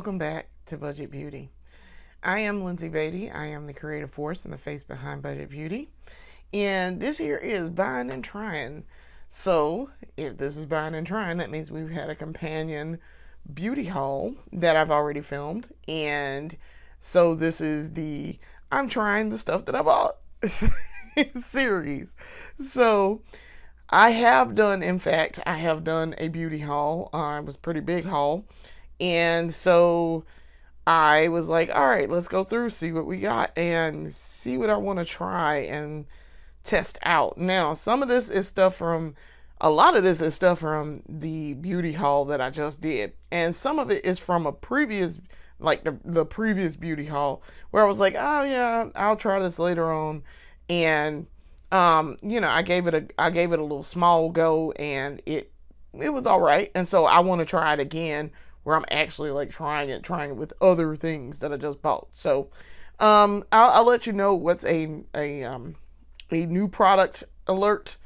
welcome back to Budget Beauty. I am Lindsay Beatty. I am the creative force and the face behind Budget Beauty. And this here is buying and trying. So if this is buying and trying, that means we've had a companion beauty haul that I've already filmed. And so this is the I'm trying the stuff that I bought series. So I have done, in fact, I have done a beauty haul. It was a pretty big haul. And so I was like, all right, let's go through, see what we got, and see what I want to try and test out. Now, some of this is stuff from, a lot of this is stuff from the beauty haul that I just did. And some of it is from a previous, like the previous beauty haul, where I was like, oh yeah, I'll try this later on. And, I gave it a little small go, and it was all right. And so I want to try it again, where I'm actually like trying it with other things that I just bought. So, I'll let you know what's a new product alert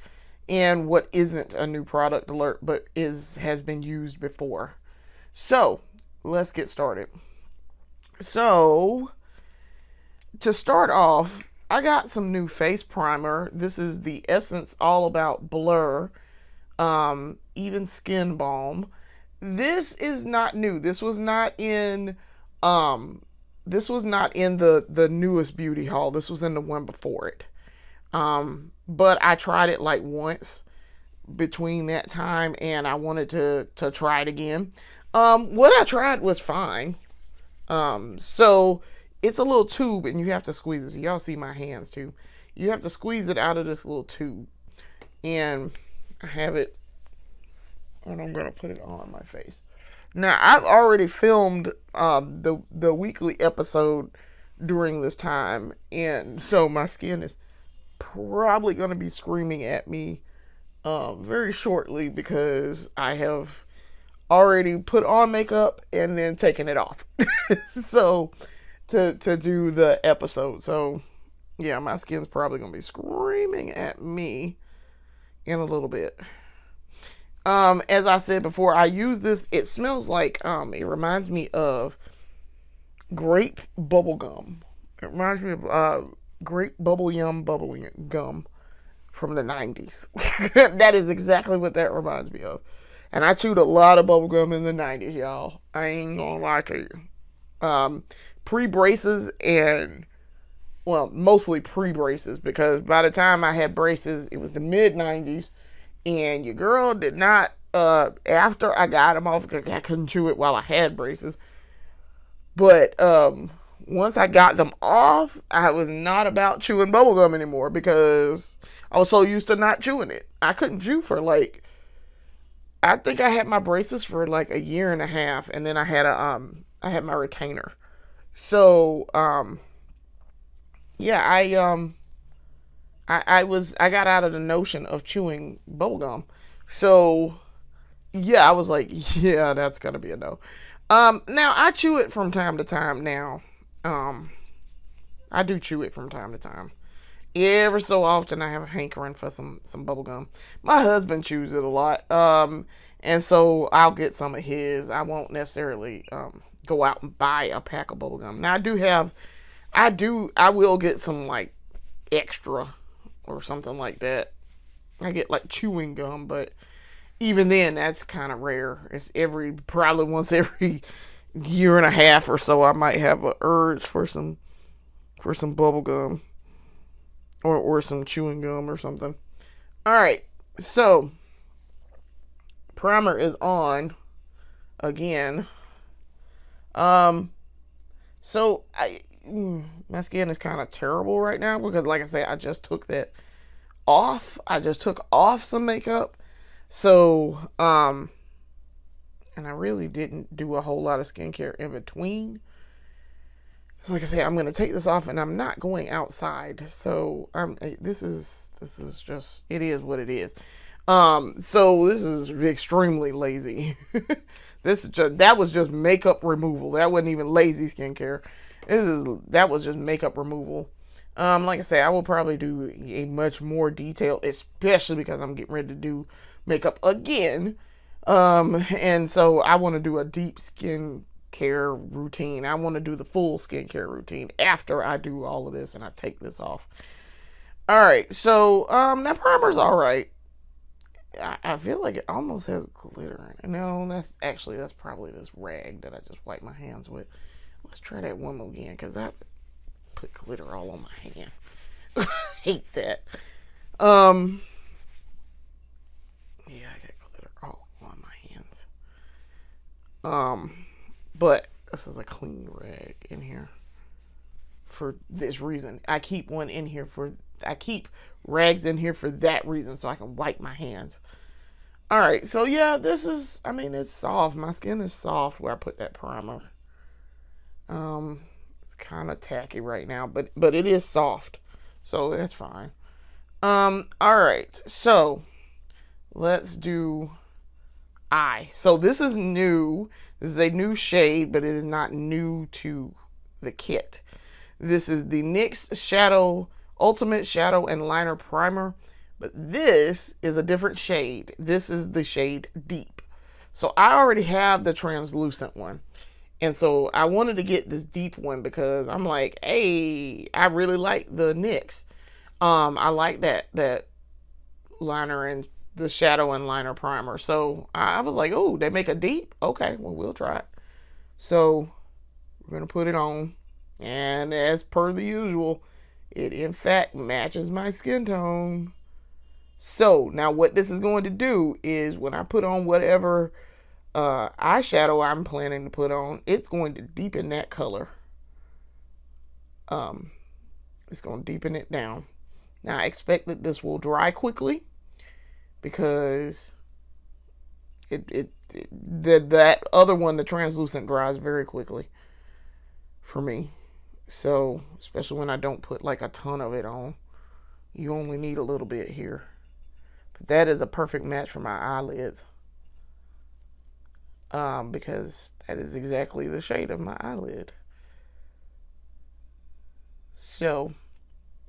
and what isn't a new product alert, but has been used before. So let's get started. So to start off, I got some new face primer. This is the Essence All About Blur Even Skin Balm. This is not new. This was not in the newest beauty haul. This was in the one before it. But I tried it like once between that time, and I wanted to try it again. What I tried was fine. So it's a little tube, and you have to squeeze it. So y'all see my hands too. You have to squeeze it out of this little tube, and I have it, and I'm gonna put it on my face. Now, I've already filmed the weekly episode during this time, and so my skin is probably gonna be screaming at me very shortly, because I have already put on makeup and then taken it off. So to do the episode. So yeah, my skin's probably gonna be screaming at me in a little bit. As I said before, I use this. It smells like, it reminds me of grape bubble gum. It reminds me of grape bubble gum from the 90s. That is exactly what that reminds me of. And I chewed a lot of bubble gum in the 90s, y'all. I ain't gonna lie to you. Pre-braces and, well, mostly pre-braces, because by the time I had braces, it was the mid-90s. And your girl did not, after I got them off, because I couldn't chew it while I had braces. But once I got them off, I was not about chewing bubblegum anymore, because I was so used to not chewing it. I couldn't chew for like, I think I had my braces for like a year and a half, and then I had my retainer. So, yeah, I got out of the notion of chewing bubblegum. So yeah, I was like, yeah, that's gonna be a no. Now I chew it from time to time now. I do chew it from time to time. Ever so often I have a hankering for some bubblegum. My husband chews it a lot. And so I'll get some of his. I won't necessarily go out and buy a pack of bubblegum. Now I will get some like extra or something like that. I get like chewing gum, but even then, that's kind of rare. It's probably once every year and a half or so, I might have an urge for some bubble gum or some chewing gum or something. All right, so primer is on again. So my skin is kind of terrible right now, because like I said, I just took that off. I just took off some makeup. So, and I really didn't do a whole lot of skincare in between. So like I said, I'm going to take this off, and I'm not going outside. So this is just, it is what it is. So this is extremely lazy. That was just makeup removal. That wasn't even lazy skincare. That was just makeup removal. Like I say, I will probably do a much more detailed, especially because I'm getting ready to do makeup again. And so I want to do a deep skin care routine. I want to do the full skincare routine after I do all of this and I take this off. All right, so that primer's all right. I feel like it almost has glitter in it. No, that's probably this rag that I just wiped my hands with. Let's try that one more again, because I put glitter all on my hand. Hate that. Yeah, I got glitter all on my hands. But this is a clean rag in here for this reason. I keep rags in here for that reason, so I can wipe my hands. All right, so yeah, it's soft. My skin is soft where I put that primer. It's kind of tacky right now, but it is soft, so that's fine. All right, so let's do eye. So this is new. This is a new shade, but it is not new to the kit. This is the NYX Ultimate Shadow and Liner Primer, but this is a different shade. This is the shade Deep. So I already have the translucent one, and so I wanted to get this deep one because I'm like, hey, I really like the NYX. I like that liner and the shadow and liner primer. So I was like, oh, they make a deep? Okay, well, we'll try it. So we're going to put it on. And as per the usual, it in fact matches my skin tone. So now what this is going to do is when I put on whatever eyeshadow I'm planning to put on, it's going to deepen that color. It's going to deepen it down. Now I expect that this will dry quickly because that other one, the translucent, dries very quickly for me. So especially when I don't put like a ton of it on, you only need a little bit here. But that is a perfect match for my eyelids, because that is exactly the shade of my eyelid. So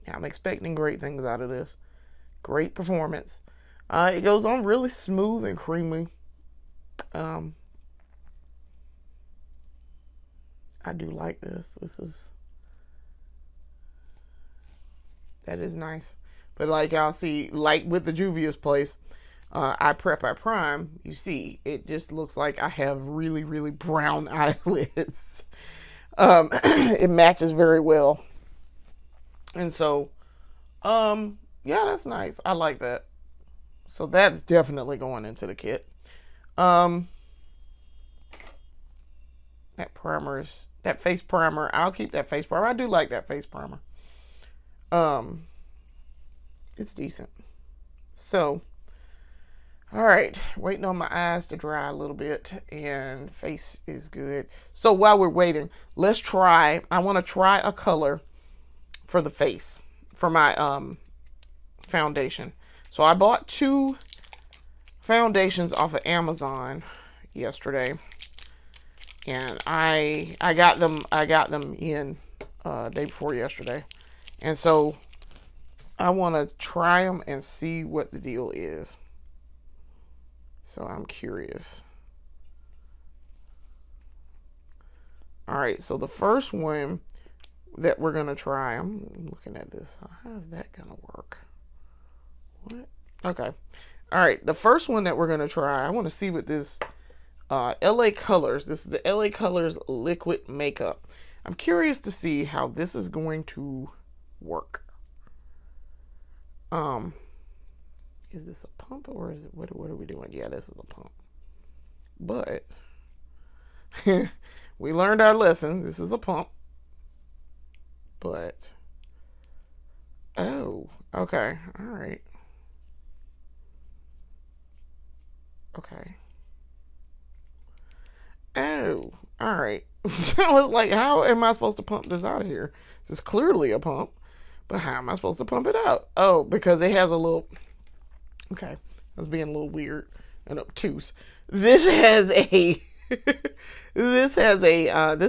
I'm expecting great things out of this. Great performance. It goes on really smooth and creamy. I do like this. That is nice. But like y'all see, like with the Juvia's Place, I prime, you see, it just looks like I have really, really brown eyelids. It matches very well. And so, yeah, that's nice. I like that. So that's definitely going into the kit. That face primer, I'll keep that face primer. I do like that face primer. It's decent. So, all right, waiting on my eyes to dry a little bit, and face is good. So while we're waiting, I want to try a color for the face, for my foundation. So I bought 2 foundations off of Amazon yesterday, and I got them in day before yesterday, and so I want to try them and see what the deal is. So I'm curious. All right, so the first one that we're gonna try, I'm looking at this. How's that gonna work? What? Okay. All right, the first one that we're gonna try, I want to see what this LA Colors. This is the LA Colors liquid makeup. I'm curious to see how this is going to work. Is this a pump or is it what are we doing? Yeah, this is a pump. But we learned our lesson. This is a pump. But oh, okay. All right. Okay. Oh, all right. I was like, how am I supposed to pump this out of here? This is clearly a pump, but how am I supposed to pump it out? Oh, because it has a little. Okay, I was being a little weird and obtuse. This has a. This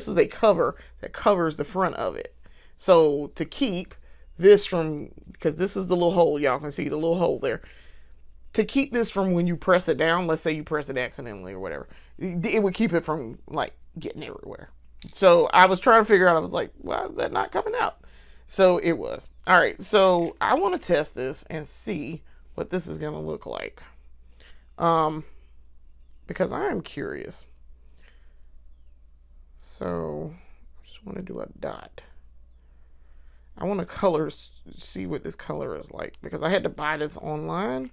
is a cover that covers the front of it. So to keep this from, because this is the little hole, y'all can see the little hole there. To keep this from when you press it down, let's say you press it accidentally or whatever, it would keep it from like getting everywhere. So I was trying to figure out, I was like, why is that not coming out? So it was. All right, so I want to test this and see what this is going to look like. Because I am curious. So I just want to do a dot. I want to see what this color is like, because I had to buy this online.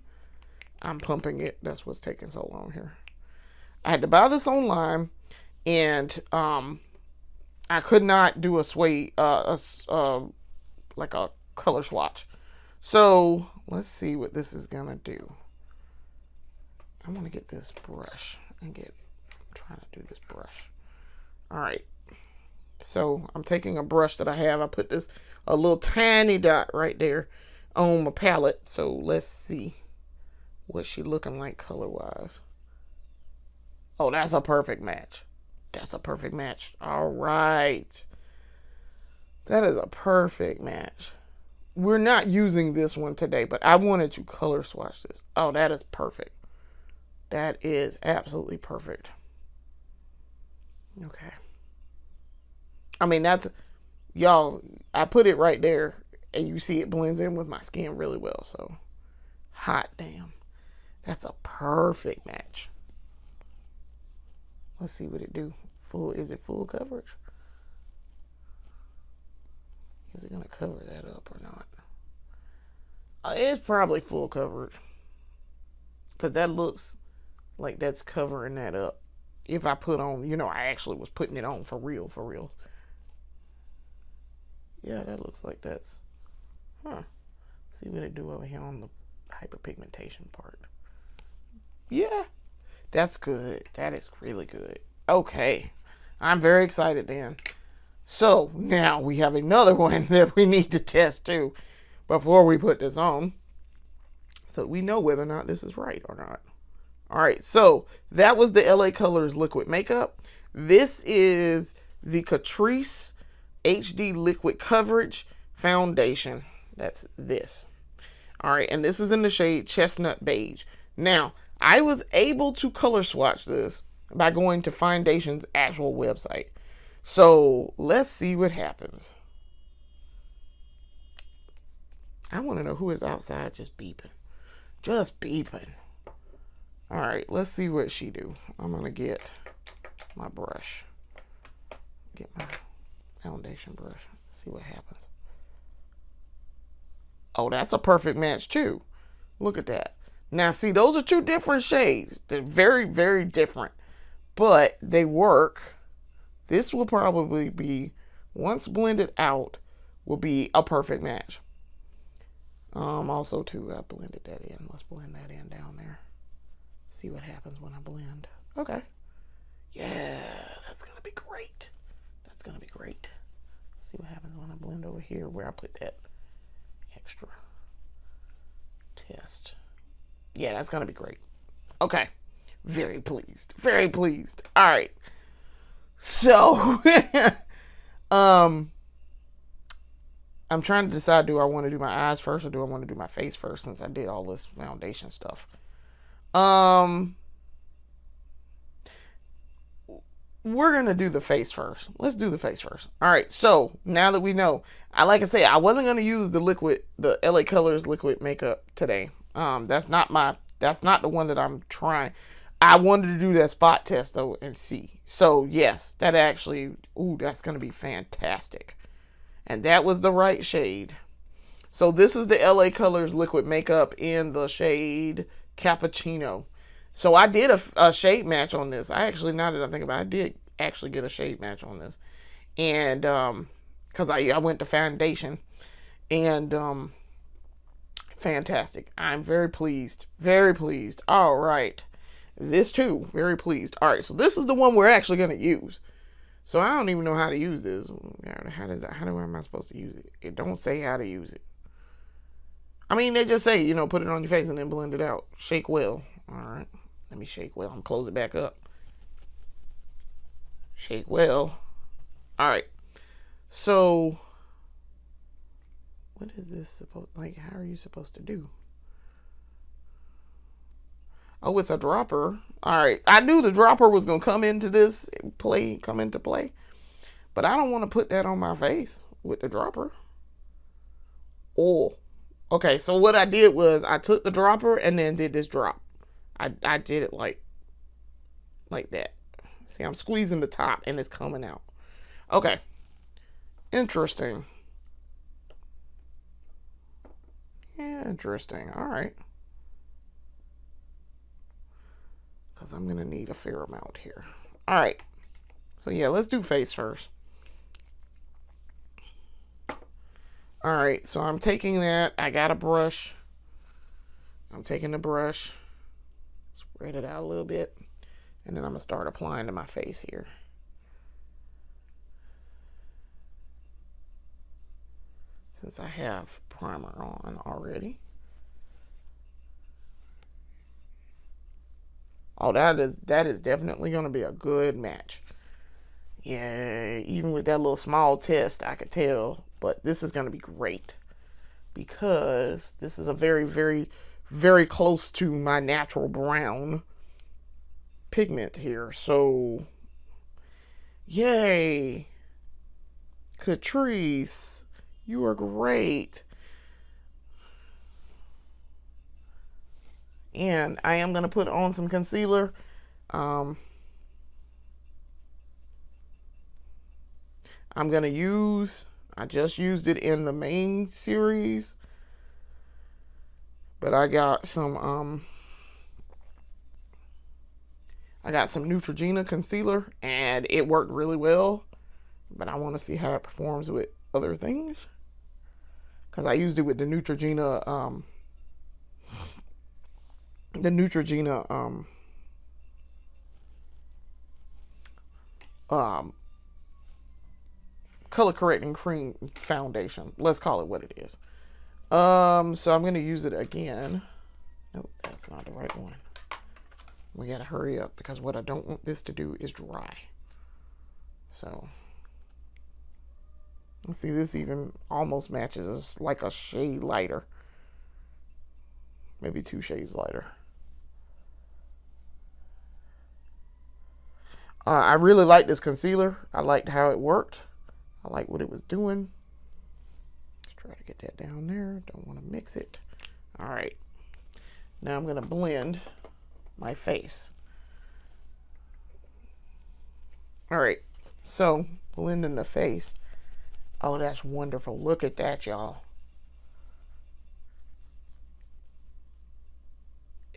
I'm pumping it. That's what's taking so long here. I had to buy this online, and I could not do a like a color swatch. So let's see what this is gonna do. I want to get this brush and I'm trying to do this brush. All right. So I'm taking a brush that I have. I put a little tiny dot right there on my palette. So let's see what she looking like color wise. Oh, that's a perfect match. That's a perfect match. All right. That is a perfect match. We're not using this one today, but I wanted to color swatch this. Oh, that is perfect. That is absolutely perfect. Okay. I mean, y'all, I put it right there, and you see it blends in with my skin really well. So, hot damn. That's a perfect match. Let's see what it do. Is it full coverage? Is it going to cover that up or not? It's probably full coverage, because that looks like that's covering that up. If I put on, I actually was putting it on for real, for real. Yeah, that looks like that's, see what it do over here on the hyperpigmentation part. Yeah, that's good. That is really good. Okay, I'm very excited then. So now we have another one that we need to test too before we put this on, so we know whether or not this is right or not. All right, so that was the LA Colors liquid makeup. This is the Catrice HD liquid coverage foundation. That's this. All right, and this is in the shade Chestnut Beige. Now, I was able to color swatch this by going to Foundation's actual website. So let's see what happens. I want to know who is outside just beeping. Just beeping. All right, let's see what she do. I'm going to get my brush. Get my foundation brush. See what happens. Oh, that's a perfect match too. Look at that. Now, see, those are two different shades. They're very, very different, but they work. This will probably be, once blended out, will be a perfect match. Also, too, I blended that in. Let's blend that in down there. See what happens when I blend. Okay. Yeah, that's going to be great. That's going to be great. See what happens when I blend over here where I put that extra test. Yeah, that's going to be great. Okay. Very pleased. Very pleased. All right. So, I'm trying to decide, do I want to do my eyes first or do I want to do my face first, since I did all this foundation stuff. We're going to do the face first. Let's do the face first. All right. So now that we know, like I say, I wasn't going to use the LA Colors liquid makeup today. That's not the one that I'm trying. I wanted to do that spot test though and see. So yes, that actually, that's going to be fantastic. And that was the right shade. So this is the LA Colors liquid makeup in the shade Cappuccino. So I did a shade match on this. Now that I think about it, I did actually get a shade match on this. And because I went to foundation. And fantastic. I'm very pleased. Very pleased. All right. This too, very pleased. All right, so this is the one we're actually going to use. So I don't even know how to use this. How am I supposed to use it? It don't say how to use it. I mean, they just say, put it on your face and then blend it out. Shake well. All right. Let me shake well. I'm close it back up. Shake well. All right. So, what is this supposed, like, how are you supposed to do? Oh, it's a dropper. All right. I knew the dropper was going to come into play. But I don't want to put that on my face with the dropper. Oh. Okay, so what I did was I took the dropper and then did this drop. I did it like that. See, I'm squeezing the top and it's coming out. Okay. Interesting. Yeah, interesting. All right. Because I'm going to need a fair amount here. All right. So, yeah, let's do face first. All right. So, I'm taking that. I got a brush. I'm taking the brush. Spread it out a little bit. And then I'm going to start applying to my face here. Since I have primer on already. Oh, that is definitely going to be a good match. Yeah, even with that little small test, I could tell. But this is going to be great. Because this is a very, very, very close to my natural brown pigment here. So, yay. Catrice, you are great. And I am going to put on some concealer. I'm going to use, I just used it in the main series. But I got some Neutrogena concealer and it worked really well. But I want to see how it performs with other things. Because I used it with the Neutrogena color correcting cream foundation. Let's call it what it is. So I'm gonna use it again. Nope, that's not the right one. We gotta hurry up because what I don't want this to do is dry. So let's see, this even almost matches. It's like a shade lighter. Maybe 2 shades lighter. I really like this concealer. I liked how it worked. I like what it was doing. Let's try to get that down there. Don't want to mix it. All right. Now I'm going to blend my face. All right. So, blending the face. Oh, that's wonderful. Look at that, y'all.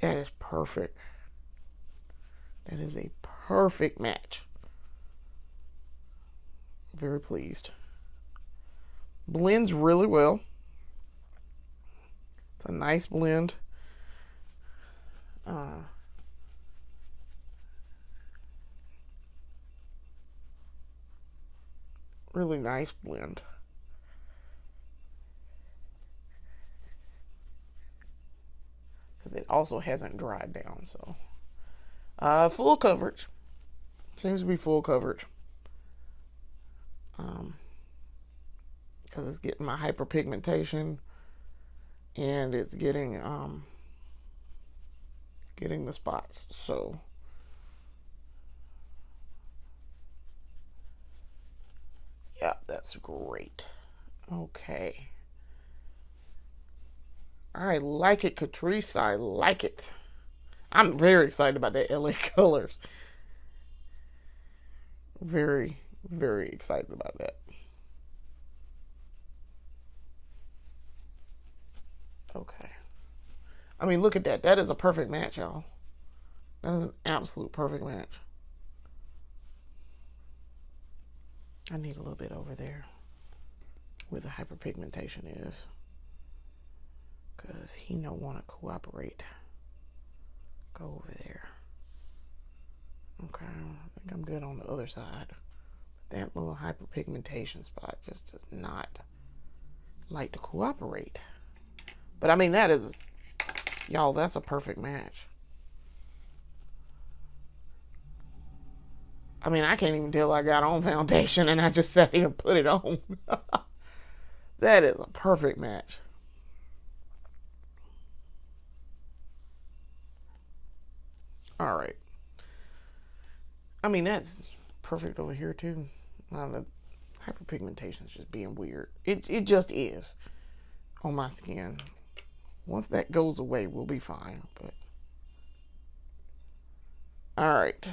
That is perfect. That is a perfect match. Very pleased. Blends really well. It's a nice blend. Really nice blend. Because it also hasn't dried down, so. Full coverage. Seems to be full coverage. Because it's getting my hyperpigmentation and it's getting the spots. So yeah, that's great. Okay. I like it, Catrice. I like it. I'm very excited about that LA Colors. Very, very excited about that. Okay. I mean, look at that. That is a perfect match, y'all. That is an absolute perfect match. I need a little bit over there where the hyperpigmentation is. Because he don't want to cooperate. Go over there. Okay, I think I'm good on the other side. But that little hyperpigmentation spot just does not like to cooperate. But I mean, that is, y'all, that's a perfect match. I mean, I can't even tell I got on foundation and I just sat here and put it on. That is a perfect match. All right. I mean, that's perfect over here too. The hyperpigmentation is just being weird. It just is on my skin. Once that goes away, we'll be fine. But all right.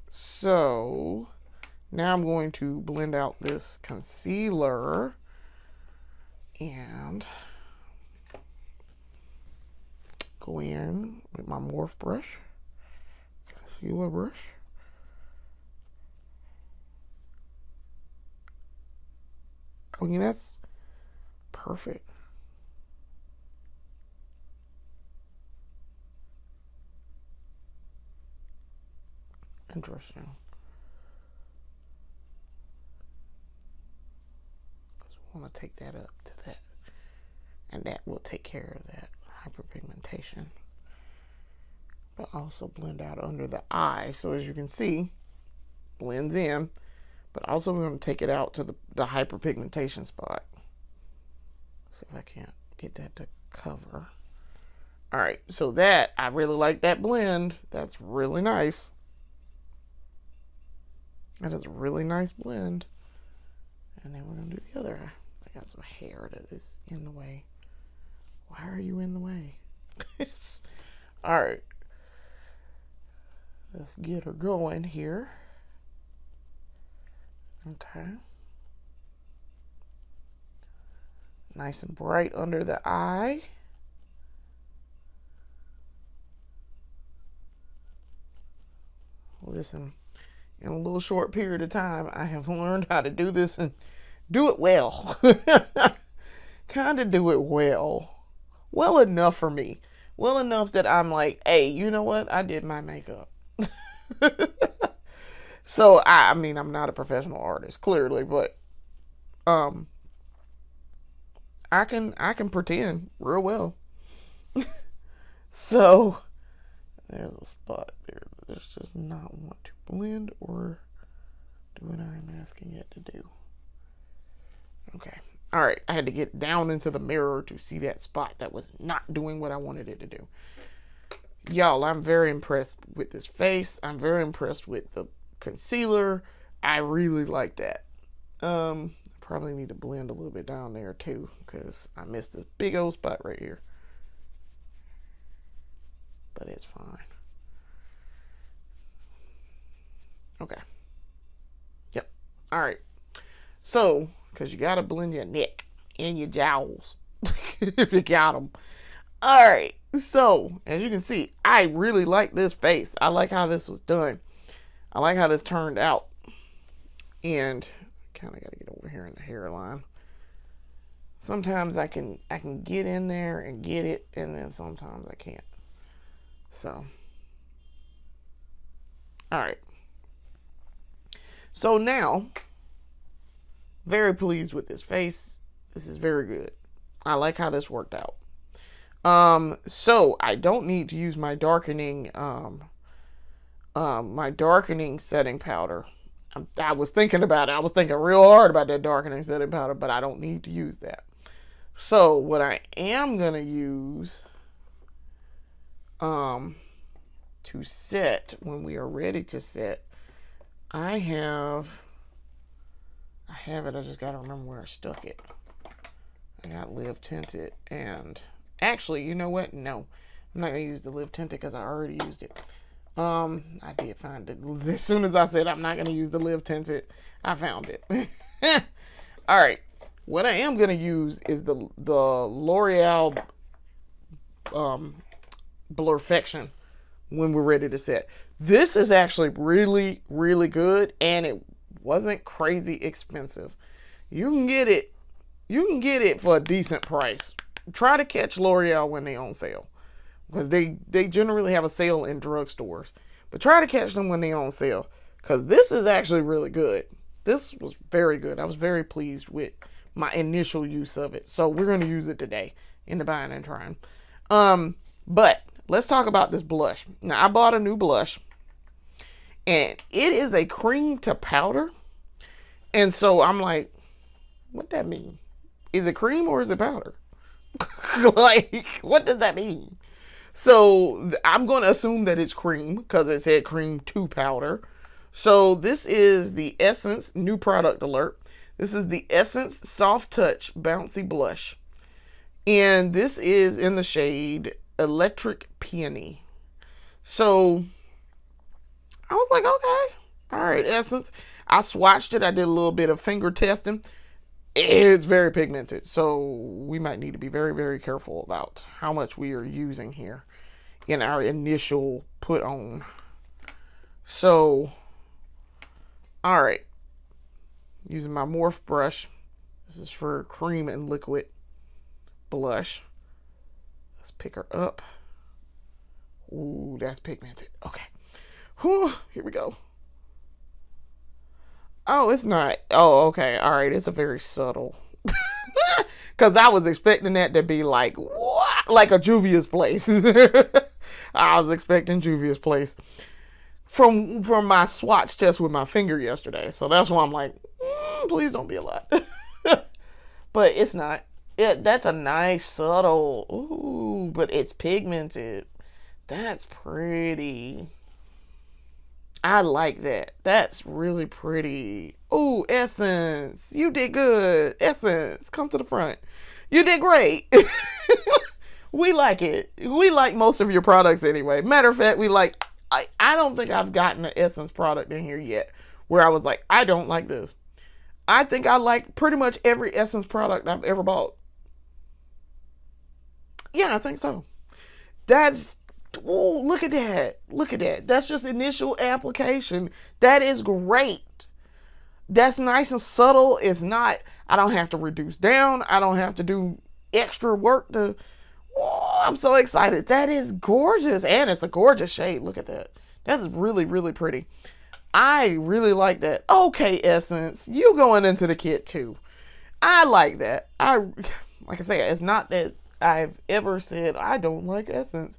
So now I'm going to blend out this concealer and go in with my Morph brush, concealer brush. I mean, that's perfect. Interesting. Because we want to take that up to that. And that will take care of that hyperpigmentation. But also blend out under the eye. So as you can see, blends in. But also we're going to take it out to the hyperpigmentation spot. See if I can't get that to cover. Alright, so that, I really like that blend. That's really nice. That is a really nice blend. And then we're going to do the other eye. I got some hair that is in the way. Why are you in the way? Alright. Let's get her going here. Okay. Nice and bright under the eye. Listen, in a little short period of time, I have learned how to do this and do it well. Kind of do it well. Well enough for me. Well enough that I'm like, hey, you know what? I did my makeup. So, I mean, I'm not a professional artist, clearly, but I can pretend real well. So, there's a spot there that does just not want to blend or do what I'm asking it to do. Okay. Alright, I had to get down into the mirror to see that spot that was not doing what I wanted it to do. Y'all, I'm very impressed with this face. I'm very impressed with the concealer. I really like that. I probably need to blend a little bit down there too, because I missed this big old spot right here. But it's fine. Okay. Yep. Alright. So, because you got to blend your neck and your jowls if you got them. Alright. So, as you can see, I really like this face. I like how this was done. I like how this turned out. And kind of got to get over here in the hairline. Sometimes I can get in there and get it, and then sometimes I can't. So, alright. So now, very pleased with this face. This is very good. I like how this worked out. So I don't need to use my darkening setting powder. I was thinking about it. I was thinking real hard about that darkening setting powder, but I don't need to use that. So what I am gonna use to set when we are ready to set, I have it. I just gotta remember where I stuck it. I got Live Tinted, and actually, you know what? No, I'm not gonna use the Live Tinted because I already used it. I did find it as soon as I said I'm not gonna use the Live Tinted. I found it. All right, what I am gonna use is the L'Oreal Blurfection when we're ready to set. This is actually really, really good, and it wasn't crazy expensive. You can get it for a decent price. Try to catch L'Oreal when they on sale, because they generally have a sale in drugstores. But try to catch them when they on sale, because this is actually really good. This was very good. I was very pleased with my initial use of it. So we're going to use it today in the buying and trying. But let's talk about this blush. Now, I bought a new blush, and it is a cream to powder. And so I'm like, what that mean? Is it cream or is it powder? Like, what does that mean? So I'm going to assume that it's cream because it said cream 2 powder. So this is the Essence new product alert. This is the Essence Soft Touch Bouncy Blush. And this is in the shade Electric Peony. So I was like, okay, all right, Essence. I swatched it. I did a little bit of finger testing. It's very pigmented, so we might need to be very, very careful about how much we are using here in our initial put on. So, all right, using my Morph brush. This is for cream and liquid blush. Let's pick her up. Ooh, that's pigmented. Okay. Whew, here we go. Oh, it's not. Oh, okay. All right. It's a very subtle. Because I was expecting that to be like, what? Like a Juvia's Place. I was expecting Juvia's Place from my swatch test with my finger yesterday. So that's why I'm like, please don't be a lot. But it's not. That's a nice subtle. Ooh, but it's pigmented. That's pretty. I like that. That's really pretty. Ooh, Essence. You did good. Essence, come to the front. You did great. We like it. We like most of your products anyway. Matter of fact, we like, I don't think I've gotten an Essence product in here yet where I was like, I don't like this. I think I like pretty much every Essence product I've ever bought. Yeah, I think so. That's, oh, look at that. Look at that. That's just initial application. That is great. That's nice and subtle. It's not, I don't have to reduce down. I don't have to do extra work to, oh, I'm so excited. That is gorgeous. And it's a gorgeous shade. Look at that. That is really, really pretty. I really like that. Okay, Essence, you going into the kit too. I like that. Like I say, it's not that I've ever said I don't like Essence.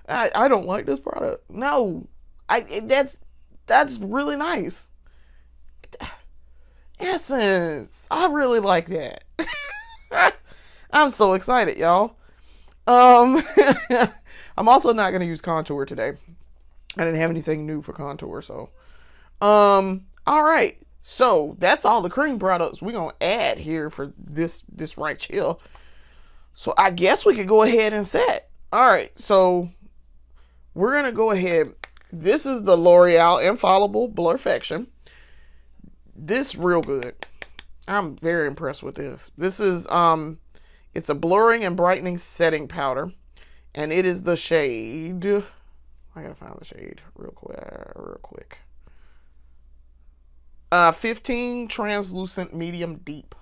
I don't like this product. No, that's really nice. Essence, I really like that. I'm so excited, y'all. I'm also not gonna use contour today. I didn't have anything new for contour, so. All right. So that's all the cream products we're gonna add here for this right here. So I guess we could go ahead and set. All right. So we're gonna go ahead. This is the L'Oreal Infallible Blurfection. This real good. I'm very impressed with this. This is it's a blurring and brightening setting powder, and it is the shade. I gotta find the shade real quick. 15 translucent medium deep.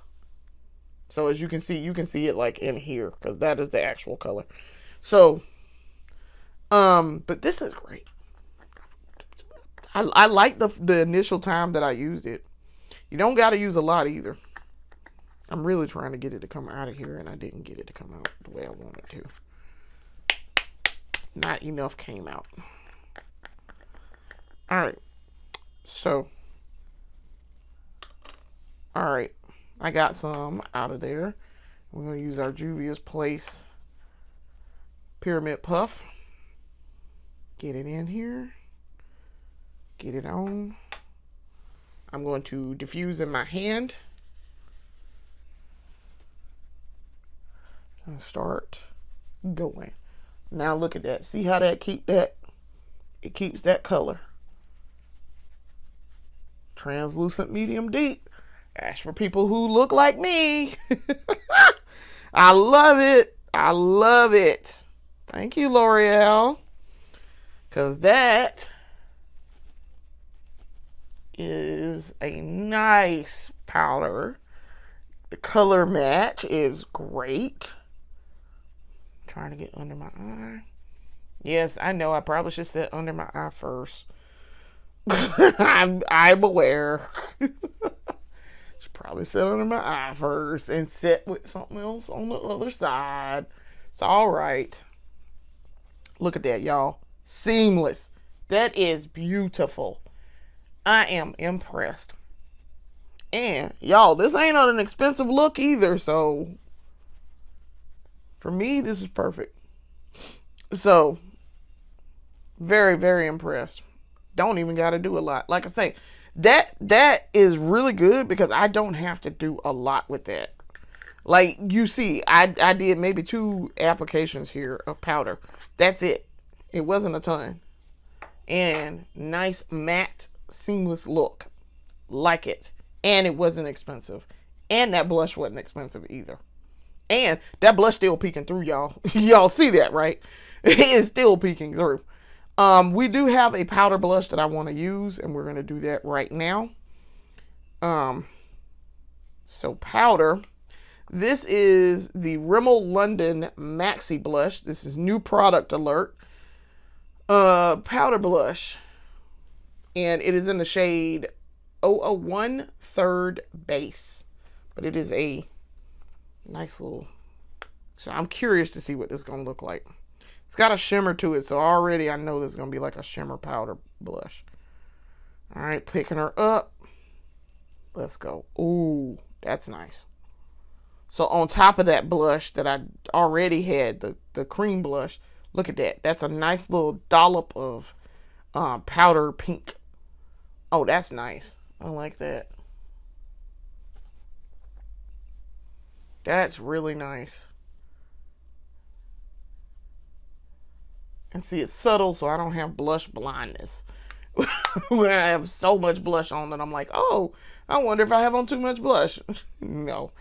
So as you can see it like in here because that is the actual color. So, but this is great. I like the initial time that I used it. You don't got to use a lot either. I'm really trying to get it to come out of here, and I didn't get it to come out the way I wanted to. Not enough came out. All right. So, all right. I got some out of there. We're going to use our Juvia's Place Pyramid Puff. Get it in here. Get it on. I'm going to diffuse in my hand. And start going. Now look at that. See how that it keeps that color. Translucent medium deep. That's for people who look like me. I love it. I love it. Thank you, L'Oreal. Because that is a nice powder. The color match is great. Trying to get under my eye. Yes, I know. I probably should set under my eye first. I'm aware. Should probably set under my eye first and set with something else on the other side. It's all right. Look at that, y'all. Seamless. That is beautiful. I am impressed. And y'all, this ain't on an expensive look either, so for me, this is perfect. So, very, very impressed. Don't even got to do a lot. Like I say, that is really good because I don't have to do a lot with that. Like you see, I did maybe 2 applications here of powder. That's it. It wasn't a ton. And nice matte seamless look. Like it. And it wasn't expensive. And that blush wasn't expensive either. And that blush still peeking through, y'all. Y'all see that, right? It is still peeking through. We do have a powder blush that I want to use, and we're going to do that right now. So powder. This is the Rimmel London Maxi Blush. This is new product alert. Powder blush. And it is in the shade 001 Third Base. But it is a nice little... So I'm curious to see what this is going to look like. It's got a shimmer to it, so already I know this is going to be like a shimmer powder blush. Alright, picking her up. Let's go. Ooh, that's nice. So on top of that blush that I already had, the cream blush, look at that. That's a nice little dollop of powder pink. Oh, that's nice. I like that. That's really nice. And see, it's subtle, so I don't have blush blindness. When I have so much blush on that I'm like, oh, I wonder if I have on too much blush. No.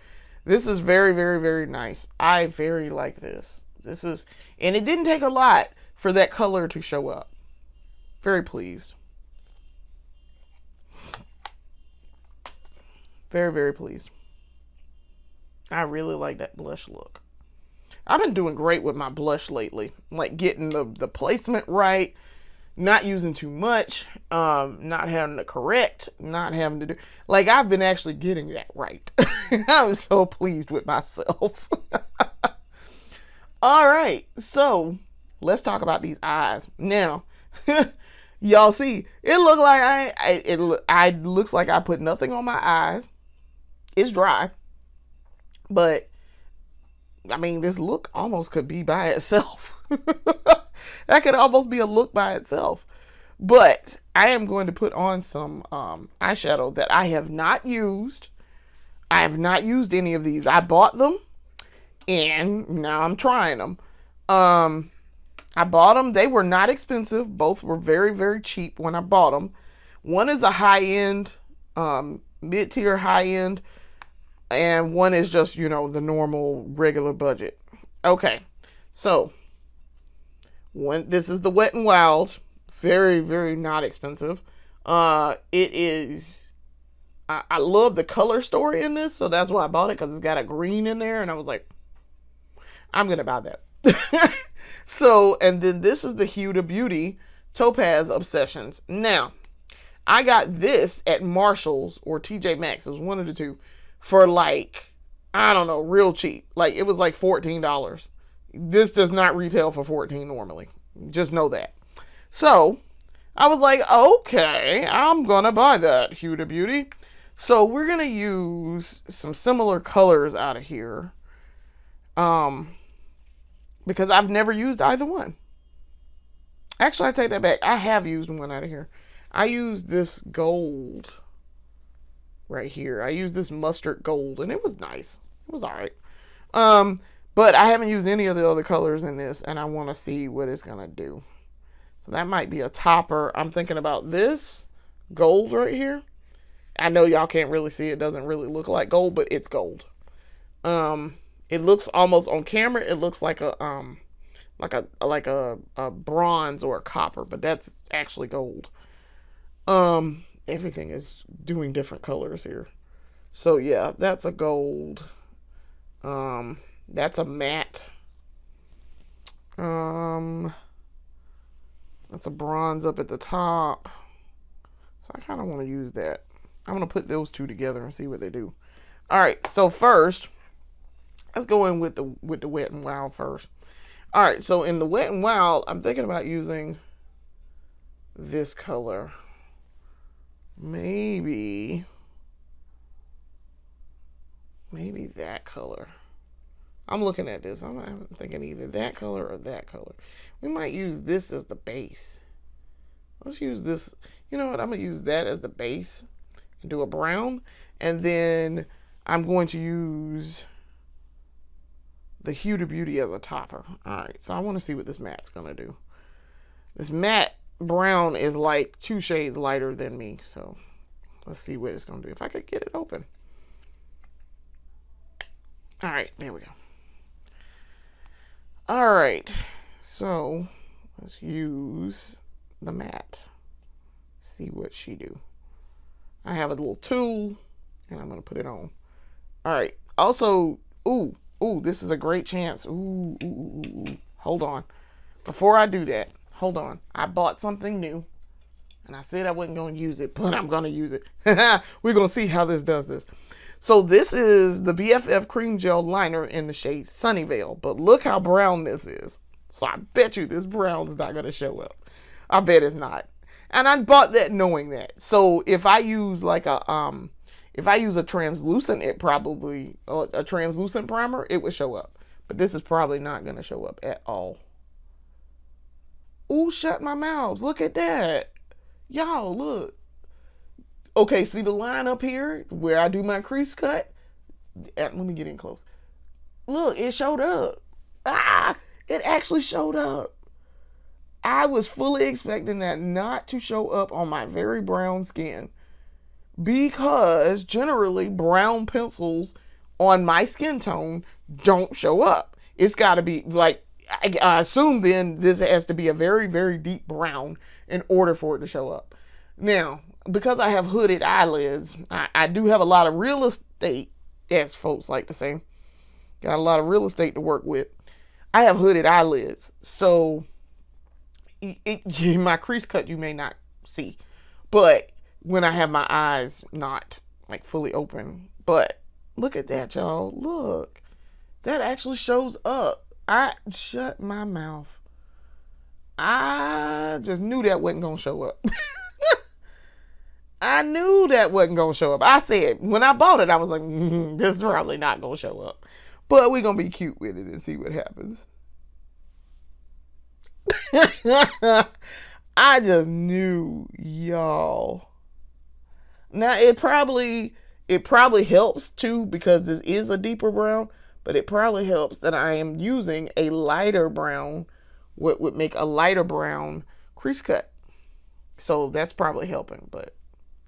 This is very, very, very nice. I very like this. This is, and it didn't take a lot for that color to show up. Very pleased. Very, very pleased. I really like that blush look. I've been doing great with my blush lately. Like getting the placement right, not using too much, not having to correct, not having to do... Like, I've been actually getting that right. I'm so pleased with myself. All right, so let's talk about these eyes. Now, y'all see, it look like it looks like I put nothing on my eyes. It's dry. But, I mean, this look almost could be by itself. That could almost be a look by itself. But I am going to put on some eyeshadow that I have not used. I have not used any of these. I bought them, and now I'm trying them. I bought them. They were not expensive. Both were very, very cheap when I bought them. One is a high-end, mid-tier high-end, and one is just, you know, the normal regular budget. Okay, so this is the Wet n Wild. Very, very not expensive. It is, I love the color story in this, so that's why I bought it, because it's got a green in there, and I was like, I'm going to buy that. So, and then this is the Huda Beauty Topaz Obsessions. Now, I got this at Marshall's or TJ Maxx. It was one of the two. For like, I don't know, real cheap. Like, it was like $14. This does not retail for $14 normally. Just know that. So, I was like, okay, I'm gonna buy that, Huda Beauty. So, we're gonna use some similar colors out of here. Because I've never used either one. Actually, I take that back. I have used one out of here. I used this gold right here. I used this mustard gold, and it was nice. It was alright. But I haven't used any of the other colors in this, and I want to see what it's gonna do. So that might be a topper. I'm thinking about this gold right here. I know y'all can't really see it. It doesn't really look like gold, but it's gold. It looks almost on camera. It looks like a bronze or a copper, but that's actually gold. Everything is doing different colors here. So yeah, that's a gold. That's a matte. That's a bronze up at the top. So I kind of want to use that. I'm going to put those two together and see what they do. Alright, so first, let's go in with the Wet n Wild first. Alright, so in the Wet n Wild, I'm thinking about using this color. Maybe that color. I'm looking at this. I'm thinking either that color or that color. We might use this as the base. Let's use this. You know what? I'm going to use that as the base and do a brown. And then I'm going to use the Huda Beauty as a topper. Alright, so I want to see what this matte's going to do. This matte brown is like 2 shades lighter than me. So let's see what it's going to do. If I could get it open. Alright, there we go. Alright, so let's use the matte. See what she do. I have a little tool and I'm going to put it on. Alright, also, ooh, this is a great chance. Ooh. Hold on. Before I do that, hold on. I bought something new and I said I wasn't going to use it, but I'm going to use it. We're going to see how this does this. So this is the BFF Crème Gel Liner in the shade Sunnyvale. But look how brown this is. So I bet you this brown is not going to show up. I bet it's not. And I bought that knowing that. So if I use like a translucent, it probably, a translucent primer, it would show up. But this is probably not going to show up at all. Ooh, shut my mouth. Look at that. Y'all, look. Okay, see the line up here where I do my crease cut? Let me get in close. Look, it showed up. It actually showed up. I was fully expecting that not to show up on my very brown skin, because generally brown pencils on my skin tone don't show up. It's got to be like, I assume then this has to be a very, very deep brown in order for it to show up. Now, because I have hooded eyelids, I do have a lot of real estate, as folks like to say. Got a lot of real estate to work with. I have hooded eyelids, so my crease cut you may not see. But when I have my eyes not like fully open. But look at that, y'all. Look. That actually shows up. I shut my mouth. I just knew that wasn't going to show up. I knew that wasn't going to show up. I said, when I bought it, I was like, this is probably not going to show up. But we're going to be cute with it and see what happens. I just knew, y'all. Now, it probably helps, too, because this is a deeper brown. But it probably helps that I am using a lighter brown, what would make a lighter brown crease cut. So that's probably helping. But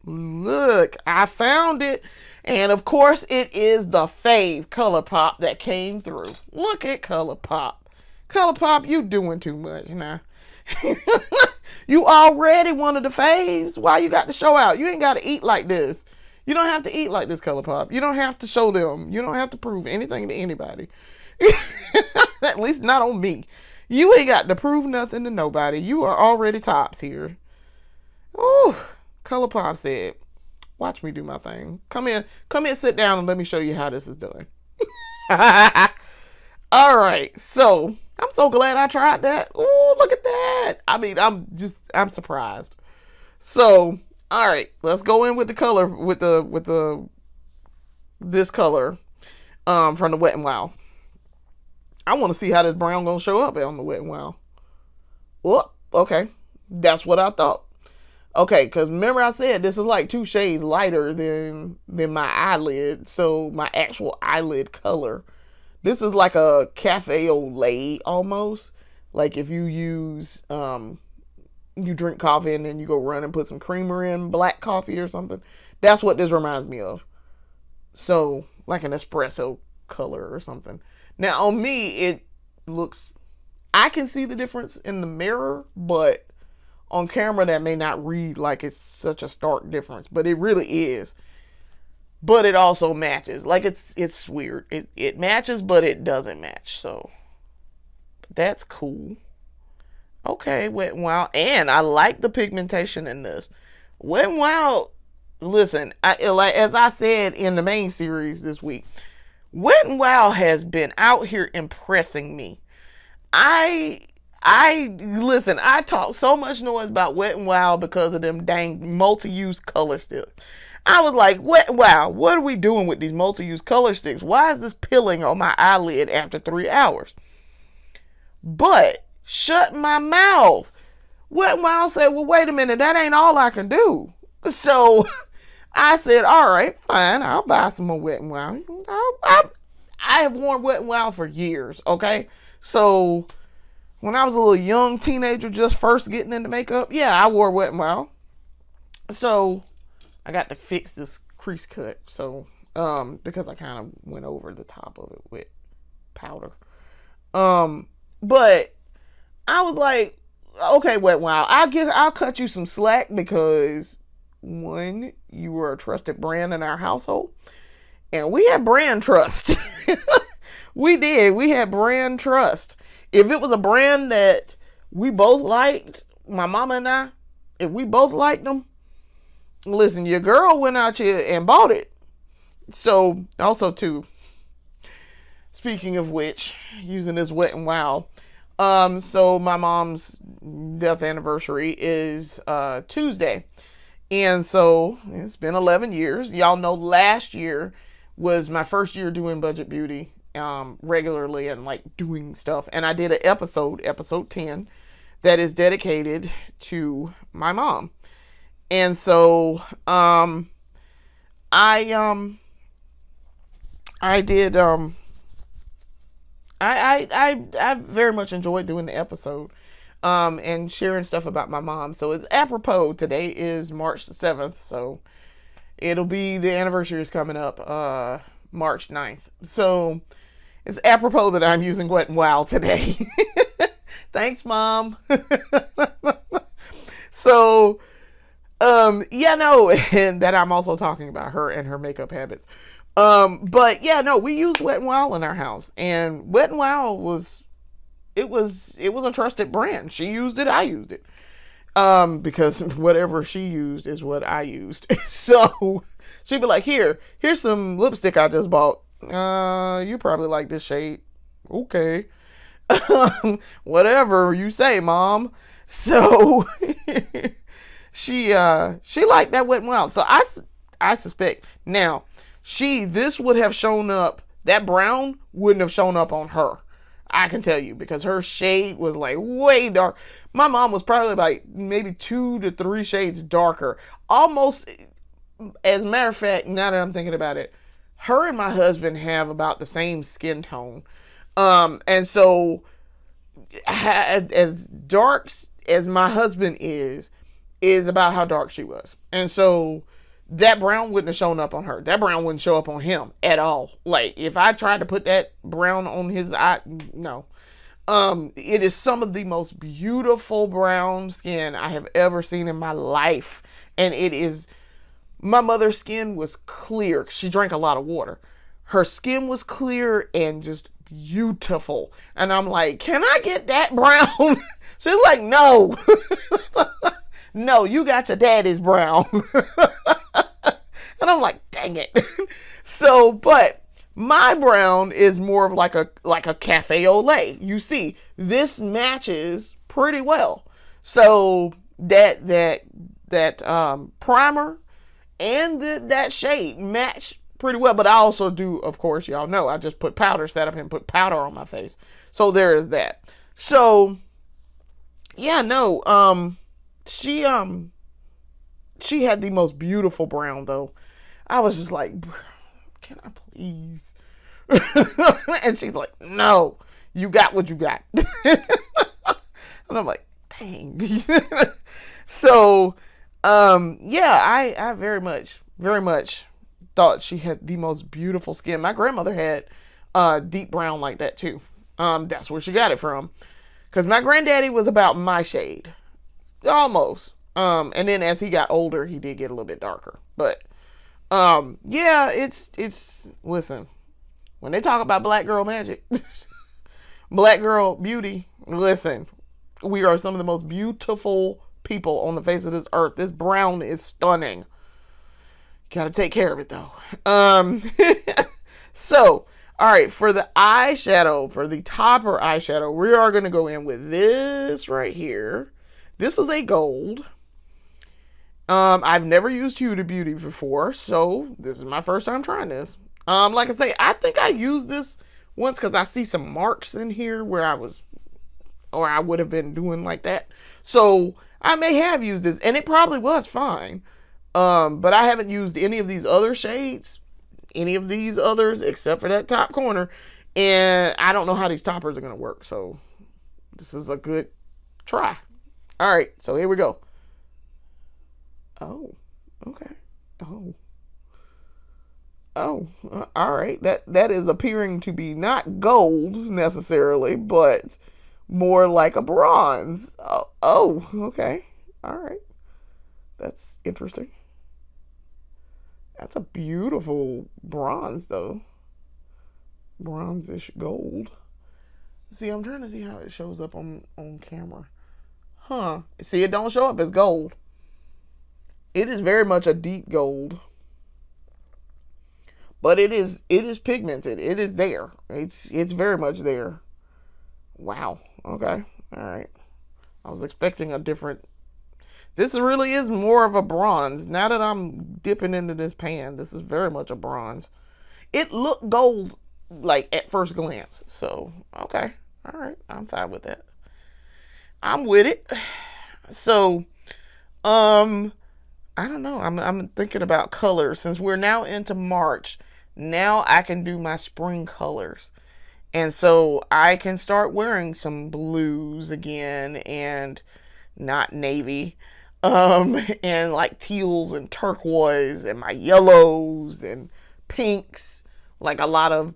look, I found it. And of course, it is the fave ColourPop that came through. Look at ColourPop. ColourPop, you doing too much now. You already one of the faves. Why you got to show out? You ain't got to eat like this. You don't have to eat like this, ColourPop. You don't have to show them. You don't have to prove anything to anybody. At least not on me. You ain't got to prove nothing to nobody. You are already tops here. Oh, ColourPop said, watch me do my thing. Come here, sit down and let me show you how this is done. All right, so I'm so glad I tried that. Oh, look at that. I mean, I'm surprised. So, all right, let's go in with the color, this color from the Wet n Wild. I want to see how this brown gonna show up on the Wet n Wild. Oh, okay, that's what I thought. Okay, because remember I said this is like 2 shades lighter than my eyelid, so my actual eyelid color. This is like a cafe au lait almost. Like if you use you drink coffee and then you go run and put some creamer in black coffee or something. That's what this reminds me of. So, like an espresso color or something. Now, on me, it looks... I can see the difference in the mirror, but on camera, that may not read like it's such a stark difference. But it really is. But it also matches. Like, it's weird. It matches, but it doesn't match. So, that's cool. Okay, Wet n Wild. And I like the pigmentation in this. Wet n Wild, listen, as I said in the main series this week, Wet n Wild has been out here impressing me. Listen, I talk so much noise about Wet n Wild because of them dang multi-use color sticks. I was like, what? Wow, what are we doing with these multi-use color sticks? Why is this peeling on my eyelid after 3 hours? But shut my mouth. Wet n Wild said, well, wait a minute, that ain't all I can do. So I said, all right, fine, I'll buy some more Wet n Wild. I have worn Wet n Wild for years, okay? So when I was a little young teenager just first getting into makeup, yeah, I wore Wet n Wild. So I got to fix this crease cut. So because I kind of went over the top of it with powder. But I was like, okay, Wet n Wild, I'll cut you some slack because one, you were a trusted brand in our household, and we had brand trust. We did. We had brand trust. If it was a brand that we both liked, my mama and I, if we both liked them, listen, your girl went out here and bought it. So also too, speaking of which, using this Wet n Wild, so my mom's death anniversary is Tuesday. And so it's been 11 years. Y'all know last year was my first year doing Budget Beauty regularly and like doing stuff. And I did an episode 10, that is dedicated to my mom. And so I did I very much enjoyed doing the episode and sharing stuff about my mom. So it's apropos. Today is March the 7th, so it'll be, the anniversary is coming up March 9th. So it's apropos that I'm using Wet n Wild today. Thanks, Mom. So yeah, no, and that I'm also talking about her and her makeup habits. But yeah, no, we use Wet n Wild in our house, and Wet n Wild was a trusted brand. She used it, I used it. Because whatever she used is what I used. So she'd be like, here's some lipstick I just bought. You probably like this shade. Okay. Whatever you say, Mom. So she liked that Wet n Wild. So I suspect now this would have shown up, that brown wouldn't have shown up on her. I can tell you, because her shade was like way dark. My mom was probably like maybe 2 to 3 shades darker. Almost, as a matter of fact, now that I'm thinking about it, her and my husband have about the same skin tone. And so as dark as my husband is about how dark she was. And so that brown wouldn't have shown up on her. That brown wouldn't show up on him at all. Like, if I tried to put that brown on his eye, no. It is some of the most beautiful brown skin I have ever seen in my life. And it is, my mother's skin was clear. She drank a lot of water. Her skin was clear and just beautiful. And I'm like, can I get that brown? She's like, no. No, you got your daddy's brown. And I'm like, dang it. So, but my brown is more of like a cafe au lait. You see, this matches pretty well. So that primer and that shade match pretty well. But I also do, of course, y'all know, I just put powder, sat up and put powder on my face. So there is that. So yeah, no, she had the most beautiful brown though. I was just like, can I please? And she's like, no, you got what you got. And I'm like, dang. So yeah, I very much thought she had the most beautiful skin. My grandmother had deep brown like that too. That's where she got it from. Because my granddaddy was about my shade. Almost. And then as he got older, he did get a little bit darker. But yeah, it's listen, when they talk about black girl magic, black girl beauty, listen, we are some of the most beautiful people on the face of this earth. This brown is stunning. Gotta take care of it though. So, all right, for the eyeshadow, for the topper eyeshadow, we are going to go in with this right here. This is a gold. I've never used Huda Beauty before, so this is my first time trying this. Like I say, I think I used this once because I see some marks in here where I was, or I would have been doing like that. So I may have used this, and it probably was fine. But I haven't used any of these other shades, any of these others, except for that top corner. And I don't know how these toppers are going to work. So this is a good try. All right, so here we go. Oh, okay. Oh, all right. That is appearing to be not gold necessarily, but more like a bronze. Okay. All right. That's interesting. That's a beautiful bronze, though. Bronzish gold. See, I'm trying to see how it shows up on camera. Huh. See, it don't show up as gold. It is very much a deep gold. But it is pigmented. It is there. It's very much there. Wow. Okay. All right. I was expecting a different. This really is more of a bronze. Now that I'm dipping into this pan, this is very much a bronze. It looked gold like at first glance. So, okay. All right. I'm fine with that. I'm with it. So, I don't know. I'm thinking about colors since we're now into March. Now I can do my spring colors. And so I can start wearing some blues again and not navy. And like teals and turquoise and my yellows and pinks, like a lot of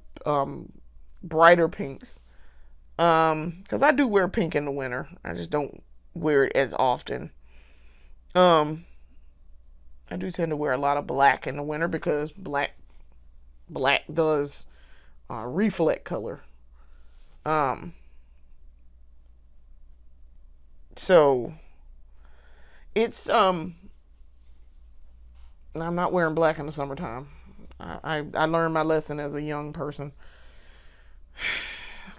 brighter pinks. Because I do wear pink in the winter. I just don't wear it as often. Um, I do tend to wear a lot of black in the winter because black does reflect color. Um, so it's I'm not wearing black in the summertime. I learned my lesson as a young person.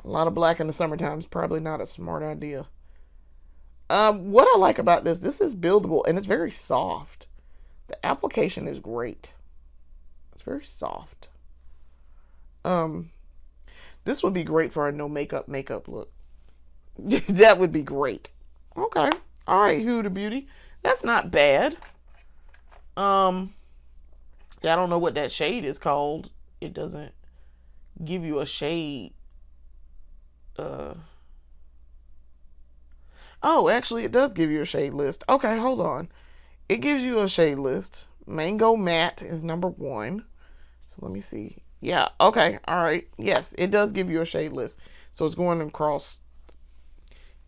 A lot of black in the summertime is probably not a smart idea. What I like about this is buildable and it's very soft. The application is great. It's very soft. Um, this would be great for a no makeup look. That would be great. Okay. All right, Huda Beauty. That's not bad. Um, yeah, I don't know what that shade is called. It doesn't give you a shade. Uh, oh, actually, it does give you a shade list. Okay, hold on. It gives you a shade list. Mango Matte is number one. So let me see. Yeah, okay, all right. Yes, it does give you a shade list. So it's going across.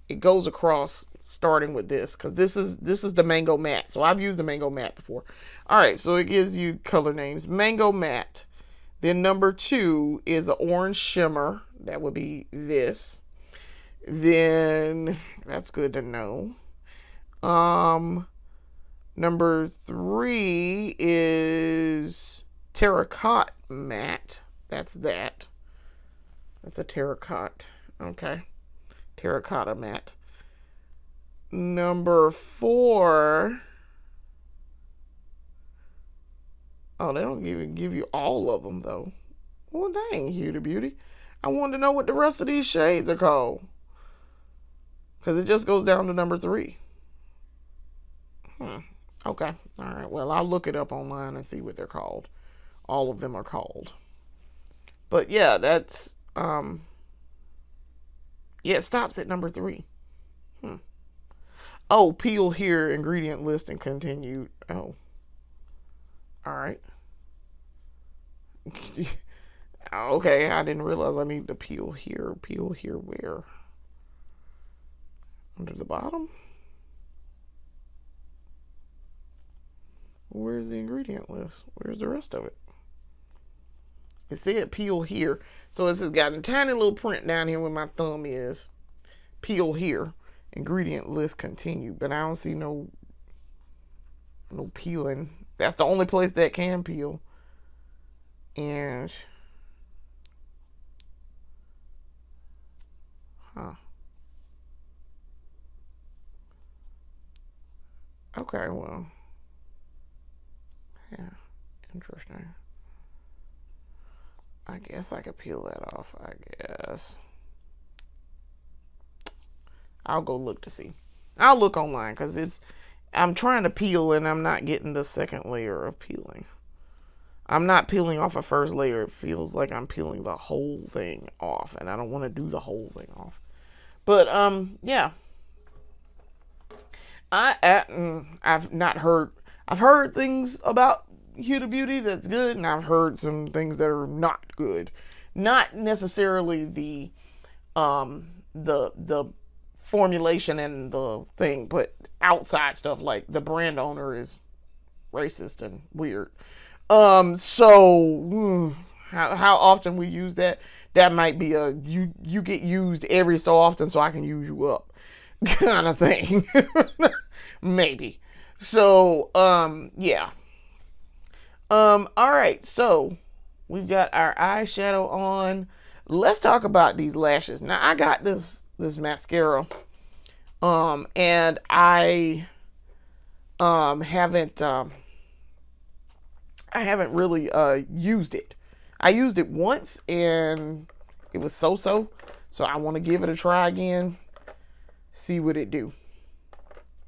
It goes across starting with this because this is the Mango Matte. So I've used the Mango Matte before. All right, so it gives you color names. Mango Matte. Then number two is an orange shimmer. That would be this. Then that's good to know. Um, Number three is terracotta matte. That's that. That's a terracotta. Okay. Terracotta matte. Number four. Oh, they don't even give you all of them, though. Well, dang, Huda Beauty. I wanted to know what the rest of these shades are called. Because it just goes down to number three. Okay. All right. Well, I'll look it up online and see what they're called. All of them are called. But yeah, that's yeah, it stops at number three. Hmm. Oh, peel here, ingredient list and continued. Oh. All right. Okay, I didn't realize I need to peel here. Peel here where? Under the bottom? Where's the ingredient list? Where's the rest of it? It said peel here. So it's got a tiny little print down here where my thumb is. Peel here. Ingredient list continue. But I don't see no peeling. That's the only place that can peel. And huh. Okay, well. Yeah, interesting. I guess I could peel that off, I guess. I'll go look to see. I'll look online because I'm trying to peel and I'm not getting the second layer of peeling. I'm not peeling off a first layer. It feels like I'm peeling the whole thing off, and I don't want to do the whole thing off. But yeah. I've not heard. I've heard things about Huda Beauty that's good, and I've heard some things that are not good. Not necessarily the formulation and the thing, but outside stuff like the brand owner is racist and weird. So how often we use that? That might be a you get used every so often, so I can use you up kind of thing. Maybe. So yeah. All right. So we've got our eyeshadow on. Let's talk about these lashes. Now I got this mascara, and I haven't really used it. I used it once and it was so-so. So I want to give it a try again. See what it do.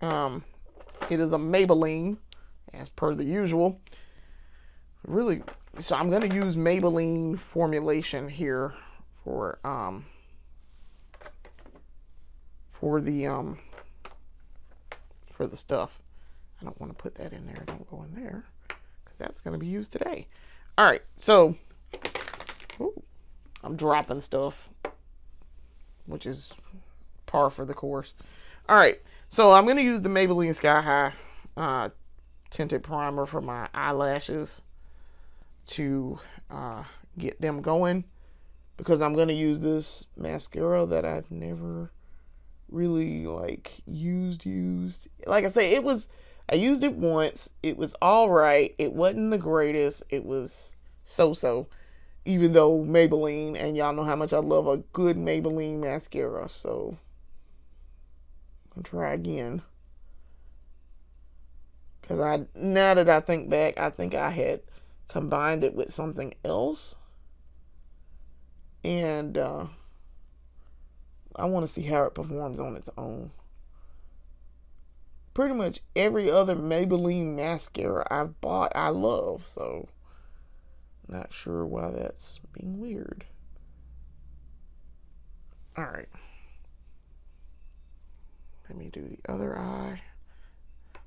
It is a Maybelline, as per the usual. Really, so I'm gonna use Maybelline formulation here for the stuff. I don't want to put that in there. Don't go in there because that's gonna be used today. All right, so I'm dropping stuff, which is par for the course. All right, so I'm gonna use the Maybelline Sky High tinted primer for my eyelashes to get them going, because I'm gonna use this mascara that I've never really used. Like I say, I used it once. It was all right. It wasn't the greatest. It was so-so. Even though Maybelline, and y'all know how much I love a good Maybelline mascara, so I'm gonna try again. Because now that I think back, I think I had combined it with something else, and I want to see how it performs on its own. Pretty much every other Maybelline mascara I've bought, I love, so not sure why that's being weird. Alright. Let me do the other eye.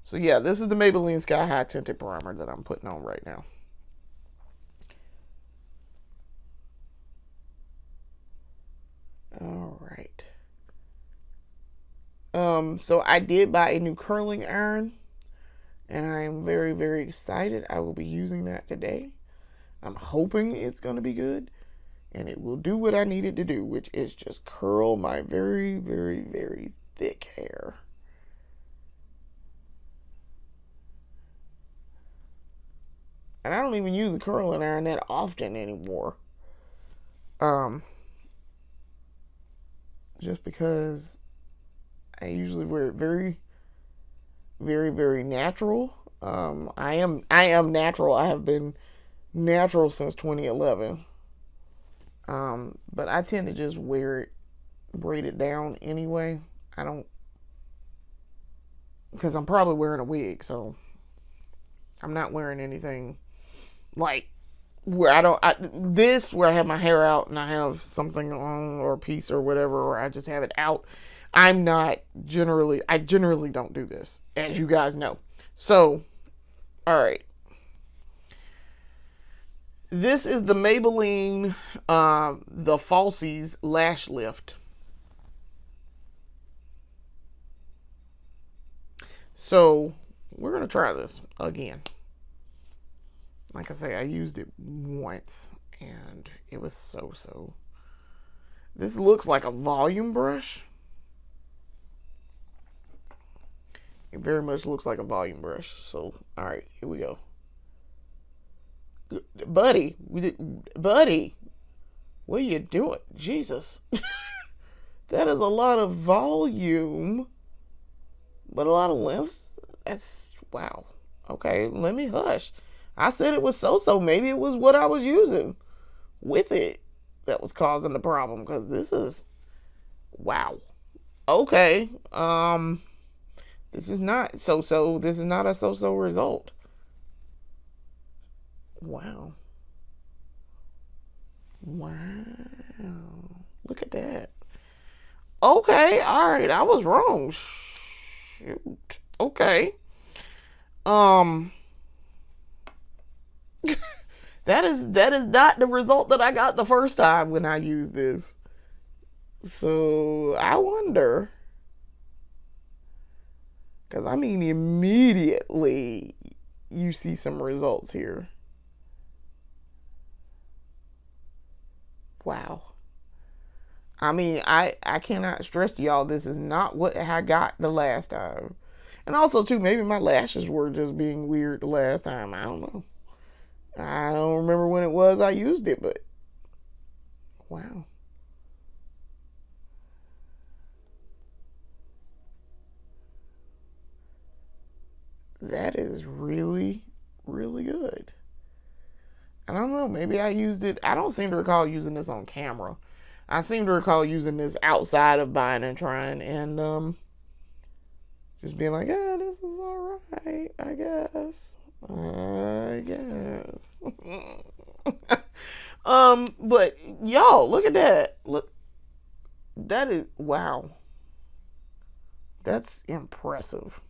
So yeah, this is the Maybelline Sky High Tinted Primer that I'm putting on right now. Alright. So I did buy a new curling iron, and I am very, very excited. I will be using that today. I'm hoping it's going to be good, and it will do what I need it to do, which is just curl my very, very, very thick hair. And I don't even use the curling iron that often anymore. Just because I usually wear it very, very, very natural. I am natural. I have been natural since 2011. But I tend to just wear it, braid it down anyway. I don't, because I'm probably wearing a wig, so I'm not wearing anything like where where I have my hair out and I have something on or a piece or whatever, or I just have it out. I generally don't do this, as you guys know. So, all right. This is the Maybelline, the Falsies Lash Lift. So, we're going to try this again. Like I say, I used it once, and it was so-so. This looks like a volume brush. It very much looks like a volume brush. So, all right, here we go. Buddy, what are you doing? Jesus. That is a lot of volume, but a lot of length. That's, wow. Okay, let me hush. I said it was so-so. Maybe it was what I was using with it that was causing the problem, because this is, wow. Okay. This is not so-so. This is not a so-so result. Wow. Wow. Look at that. Okay, all right. I was wrong. Shoot. Okay. Um that is not the result that I got the first time when I used this. So, I wonder, cuz I mean immediately you see some results here. Wow. I mean, I cannot stress to y'all, this is not what I got the last time. And also, too, maybe my lashes were just being weird the last time. I don't know. I don't remember when it was I used it, but wow. That is really, really good. I don't know. Maybe I used it. I don't seem to recall using this on camera. I seem to recall using this outside of buying and trying, and just being like, yeah, this is all right, I guess. I guess. But y'all, look at that. Look, that is, wow. That's impressive.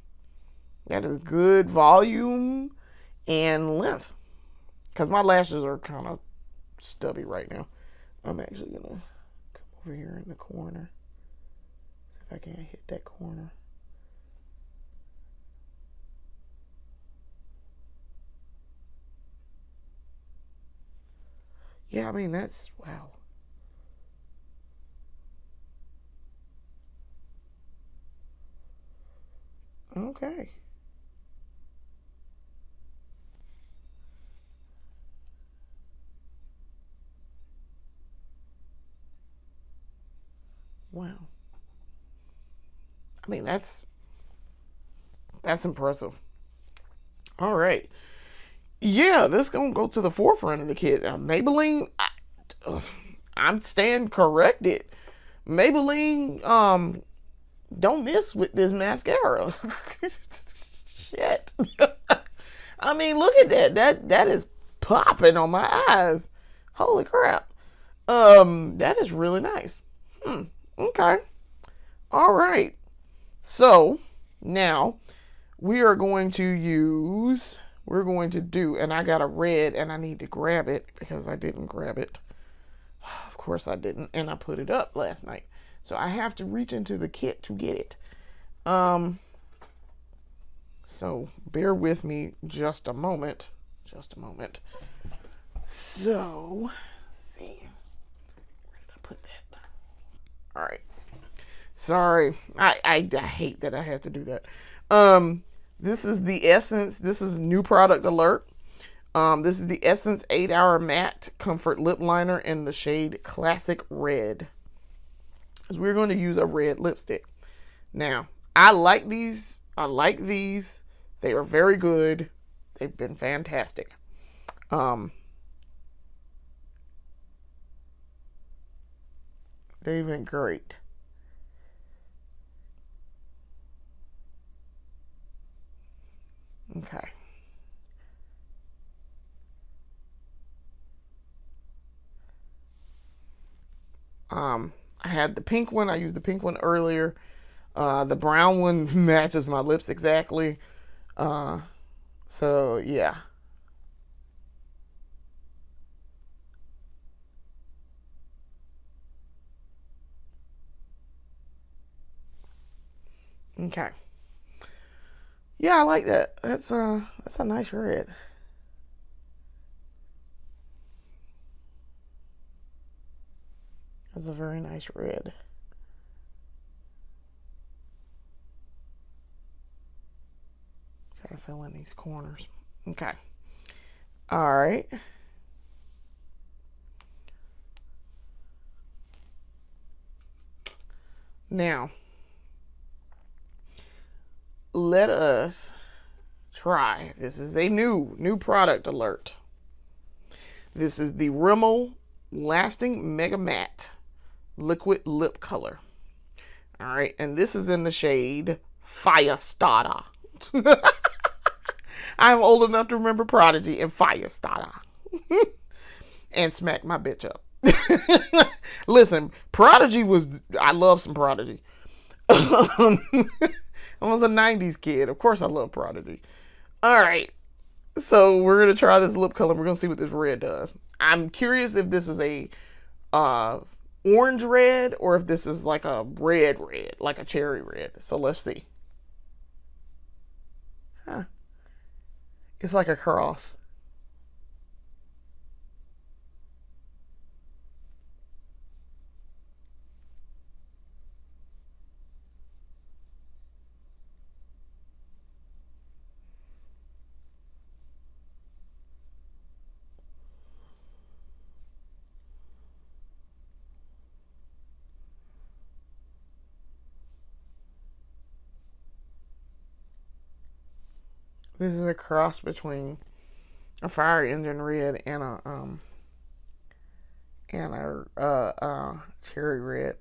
That is good volume and length. Because my lashes are kind of stubby right now. I'm actually going to come over here in the corner. See if I can't hit that corner. Yeah, I mean, that's, wow. Okay. Wow. I mean, that's impressive. All right. Yeah, this gonna go to the forefront of the kit. Maybelline, I'm staying corrected. Maybelline, don't miss with this mascara. Shit. I mean, look at that. That is popping on my eyes. Holy crap. That is really nice. Okay. All right. So now we're going to do, and I got a red and I need to grab it because I didn't grab it. Of course I didn't, and I put it up last night. So I have to reach into the kit to get it. So bear with me just a moment. Just a moment. So, let's see. Where did I put that? All right. Sorry. I hate that I have to do that. This is the Essence. This is new product alert. This is the Essence 8-Hour Matte Comfort Lip Liner in the shade Classic Red. Because we're going to use a red lipstick. Now, I like these. I like these. They are very good. They've been fantastic. They've been great. Okay. I had the pink one. I used the pink one earlier. The brown one matches my lips exactly. Uh, so yeah. Okay. Yeah, I like that. That's a nice red. That's a very nice red. Try to fill in these corners. Okay. All right. Now, let us try. This is a new product alert. This is the Rimmel Lasting Mega Matte Liquid Lip Color. All right, and this is in the shade Fire Starter. I'm old enough to remember Prodigy and Fire Starter. And smack my bitch up. Listen, Prodigy was, I love some Prodigy. I was a 90s kid. Of course I love Prodigy. All right. So we're going to try this lip color. We're going to see what this red does. I'm curious if this is a orange red or if this is like a red, like a cherry red. So let's see. Huh. It's like a cross. This is a cross between a fire engine red and a cherry red.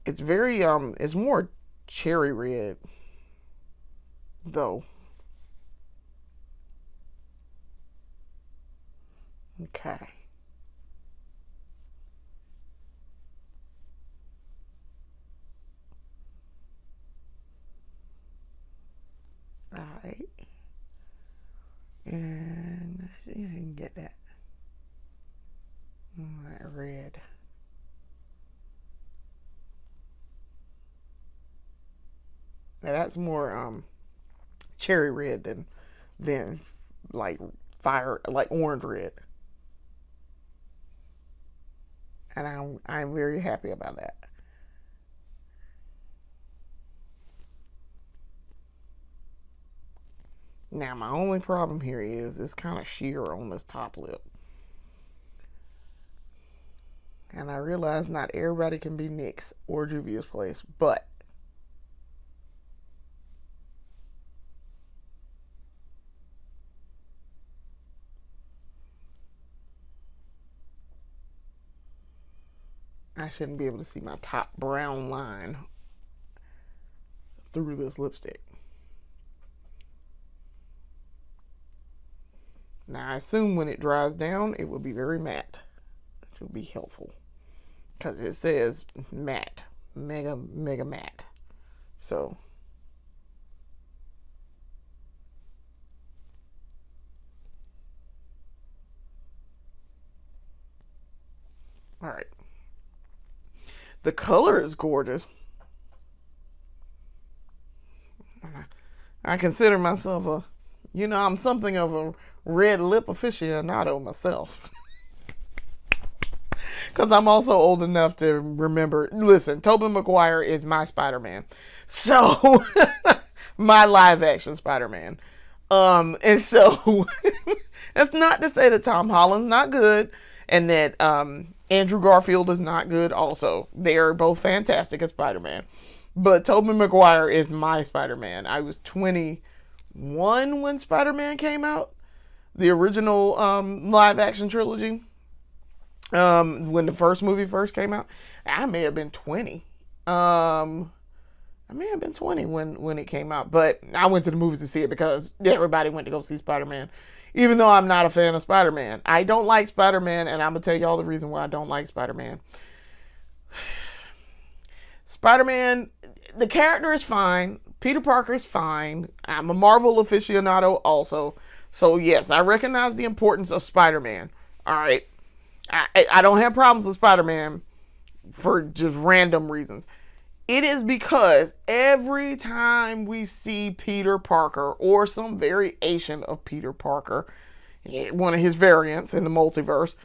It's very it's more cherry red though. Okay. Alright. And see if I can get that. That red. Now that's more cherry red than like fire, like orange red. And I'm very happy about that. Now my only problem here is it's kind of sheer on this top lip. And I realize not everybody can be NYX or Juvia's Place, but I shouldn't be able to see my top brown line through this lipstick. Now I assume when it dries down, it will be very matte, which will be helpful because it says matte, mega matte. So all right, the color is gorgeous. I consider myself I'm something of a red lip aficionado myself. Because I'm also old enough to remember, listen, Tobey Maguire is my Spider-Man. So, my live action Spider-Man. And so, that's not to say that Tom Holland's not good and that Andrew Garfield is not good also. They are both fantastic as Spider-Man. But Tobey Maguire is my Spider-Man. I was 21 when Spider-Man came out. The original live action trilogy. When the first movie first came out. I may have been 20. I may have been 20 when it came out. But I went to the movies to see it because everybody went to go see Spider-Man. Even though I'm not a fan of Spider-Man. I don't like Spider-Man, and I'm going to tell y'all the reason why I don't like Spider-Man. Spider-Man, the character is fine. Peter Parker is fine. I'm a Marvel aficionado also. So, yes, I recognize the importance of Spider-Man. All right. I don't have problems with Spider-Man for just random reasons. It is because every time we see Peter Parker or some variation of Peter Parker, one of his variants in the multiverse,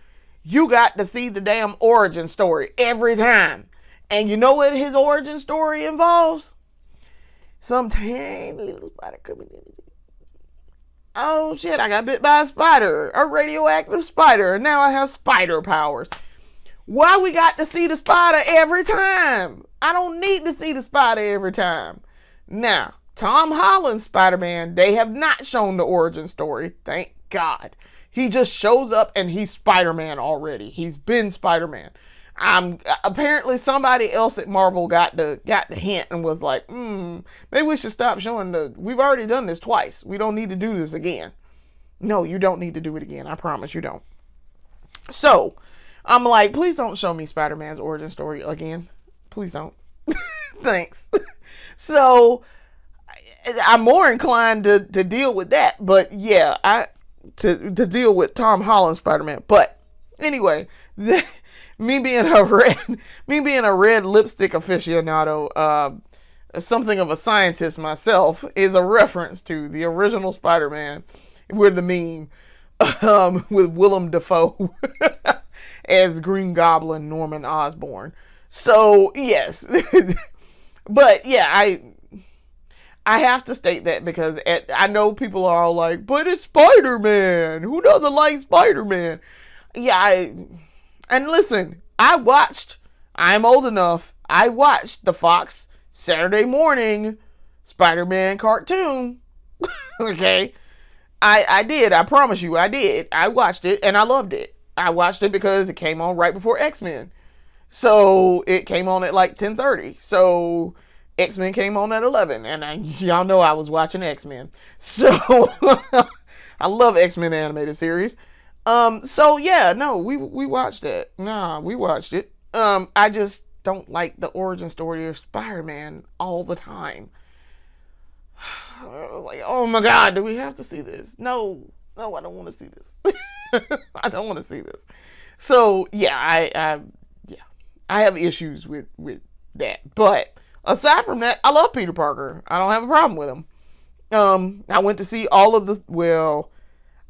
you got to see the damn origin story every time. And you know what his origin story involves? Some tiny little spider coming in. Oh shit, I got bit by a spider, a radioactive spider, and now I have spider powers. Why we got to see the spider every time? I don't need to see the spider every time. Now, Tom Holland's Spider-Man, they have not shown the origin story. Thank God. He just shows up and he's Spider-Man already. He's been Spider-Man. Apparently somebody else at Marvel got the hint and was like, maybe we should stop showing we've already done this twice. We don't need to do this again. No, you don't need to do it again. I promise you don't. So, I'm like, please don't show me Spider-Man's origin story again. Please don't. Thanks. So, I'm more inclined to deal with that. But yeah, to deal with Tom Holland's Spider-Man. But anyway, me being a red lipstick aficionado, something of a scientist myself, is a reference to the original Spider-Man with the meme with Willem Dafoe as Green Goblin Norman Osborn. So yes, but yeah, I have to state that because I know people are all like, but it's Spider-Man. Who doesn't like Spider-Man? Yeah, and listen, I'm old enough, I watched the Fox Saturday morning Spider-Man cartoon. Okay? I did. I promise you, I did. I watched it and I loved it. I watched it because it came on right before X-Men. So it came on at like 10:30. So X-Men came on at 11. And y'all know I was watching X-Men. So I love X-Men animated series. So yeah, no, we watched it. Nah, we watched it. I just don't like the origin story of Spider-Man all the time. I was like, oh my God, do we have to see this? No, I don't want to see this. I don't want to see this. So yeah, I have issues with that. But aside from that, I love Peter Parker. I don't have a problem with him. I went to see all of the. Well,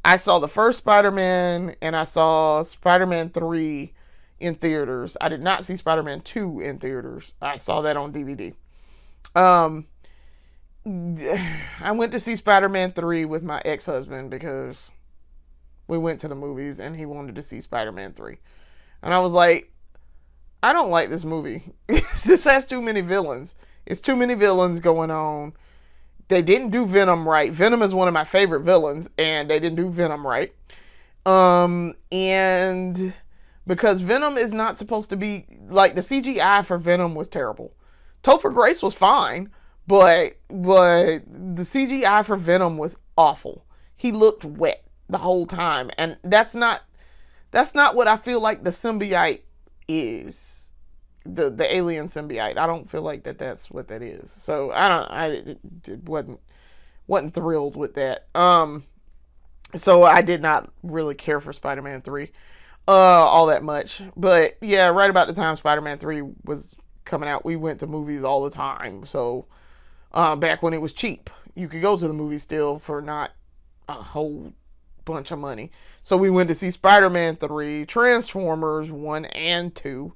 I saw the first Spider-Man and I saw Spider-Man 3 in theaters. I did not see Spider-Man 2 in theaters. I saw that on DVD. I went to see Spider-Man 3 with my ex-husband because we went to the movies and he wanted to see Spider-Man 3. And I was like, I don't like this movie. This has too many villains. It's too many villains going on. They didn't do Venom right. Venom is one of my favorite villains, and they didn't do Venom right. And because Venom is not supposed to be, like, the CGI for Venom was terrible. Topher Grace was fine, but the CGI for Venom was awful. He looked wet the whole time, and that's not what I feel like the symbiote is. The alien symbiote. I don't feel like that's what that is. So I wasn't thrilled with that. So I did not really care for Spider-Man 3 all that much. But yeah, right about the time Spider-Man 3 was coming out, we went to movies all the time. So back when it was cheap, you could go to the movie still for not a whole bunch of money. So we went to see Spider-Man 3, Transformers 1 and 2.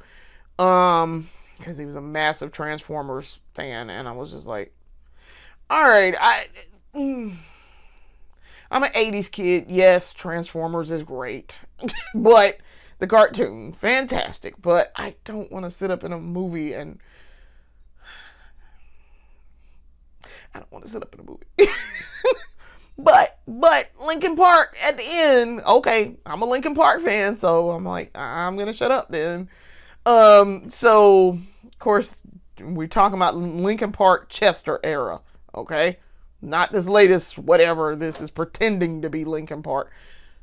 Because he was a massive Transformers fan, and I was just like, all right, I'm an 80s kid. Yes, Transformers is great, but the cartoon, fantastic, but I don't want to sit up in a movie and I don't want to sit up in a movie. But Linkin Park at the end, okay, I'm a Linkin Park fan, so I'm like, I'm gonna shut up then. So of course we're talking about Linkin Park Chester era, okay? Not this latest whatever this is pretending to be Linkin Park.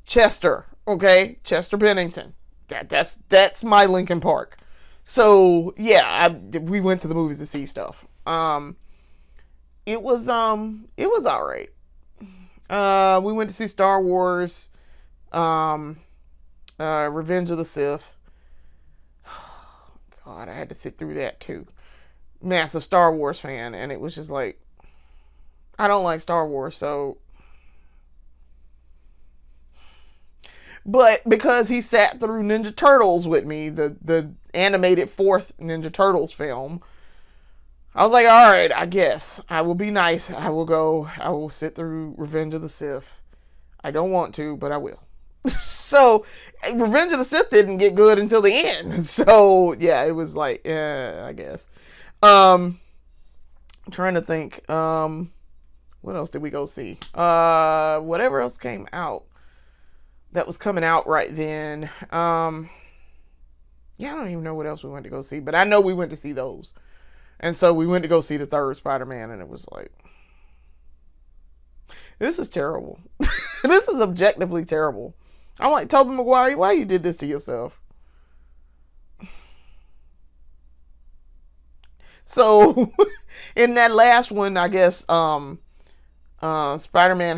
Chester, okay? Chester Bennington. That's my Linkin Park. So yeah, we went to the movies to see stuff. It was all right. We went to see Star Wars, Revenge of the Sith. God, I had to sit through that too. Massive Star Wars fan, and it was just like, I don't like Star Wars, so. But because he sat through Ninja Turtles with me, the animated fourth Ninja Turtles film, I was like, all right, I guess I will be nice. I will sit through Revenge of the Sith. I don't want to, but I will. So, Revenge of the Sith didn't get good until the end. So, yeah, it was like, I guess. I'm trying to think. What else did we go see? Whatever else came out that was coming out right then. Yeah, I don't even know what else we went to go see, but I know we went to see those. And so we went to go see the third Spider-Man, and it was like, this is terrible. This is objectively terrible. I'm like, Tobey Maguire, why you did this to yourself? So, in that last one, I guess, Spider-Man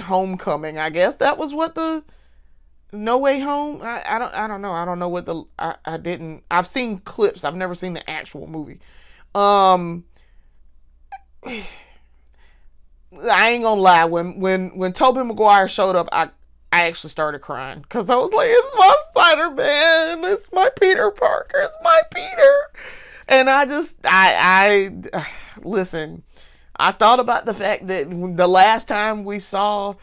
Homecoming, I guess that was what the No Way Home. I don't know. I don't know what the I didn't. I've seen clips. I've never seen the actual movie. I ain't gonna lie. When Tobey Maguire showed up, I actually started crying because I was like, "It's my Spider-Man. It's my Peter Parker. It's my Peter." And I listen. I thought about the fact that the last time we saw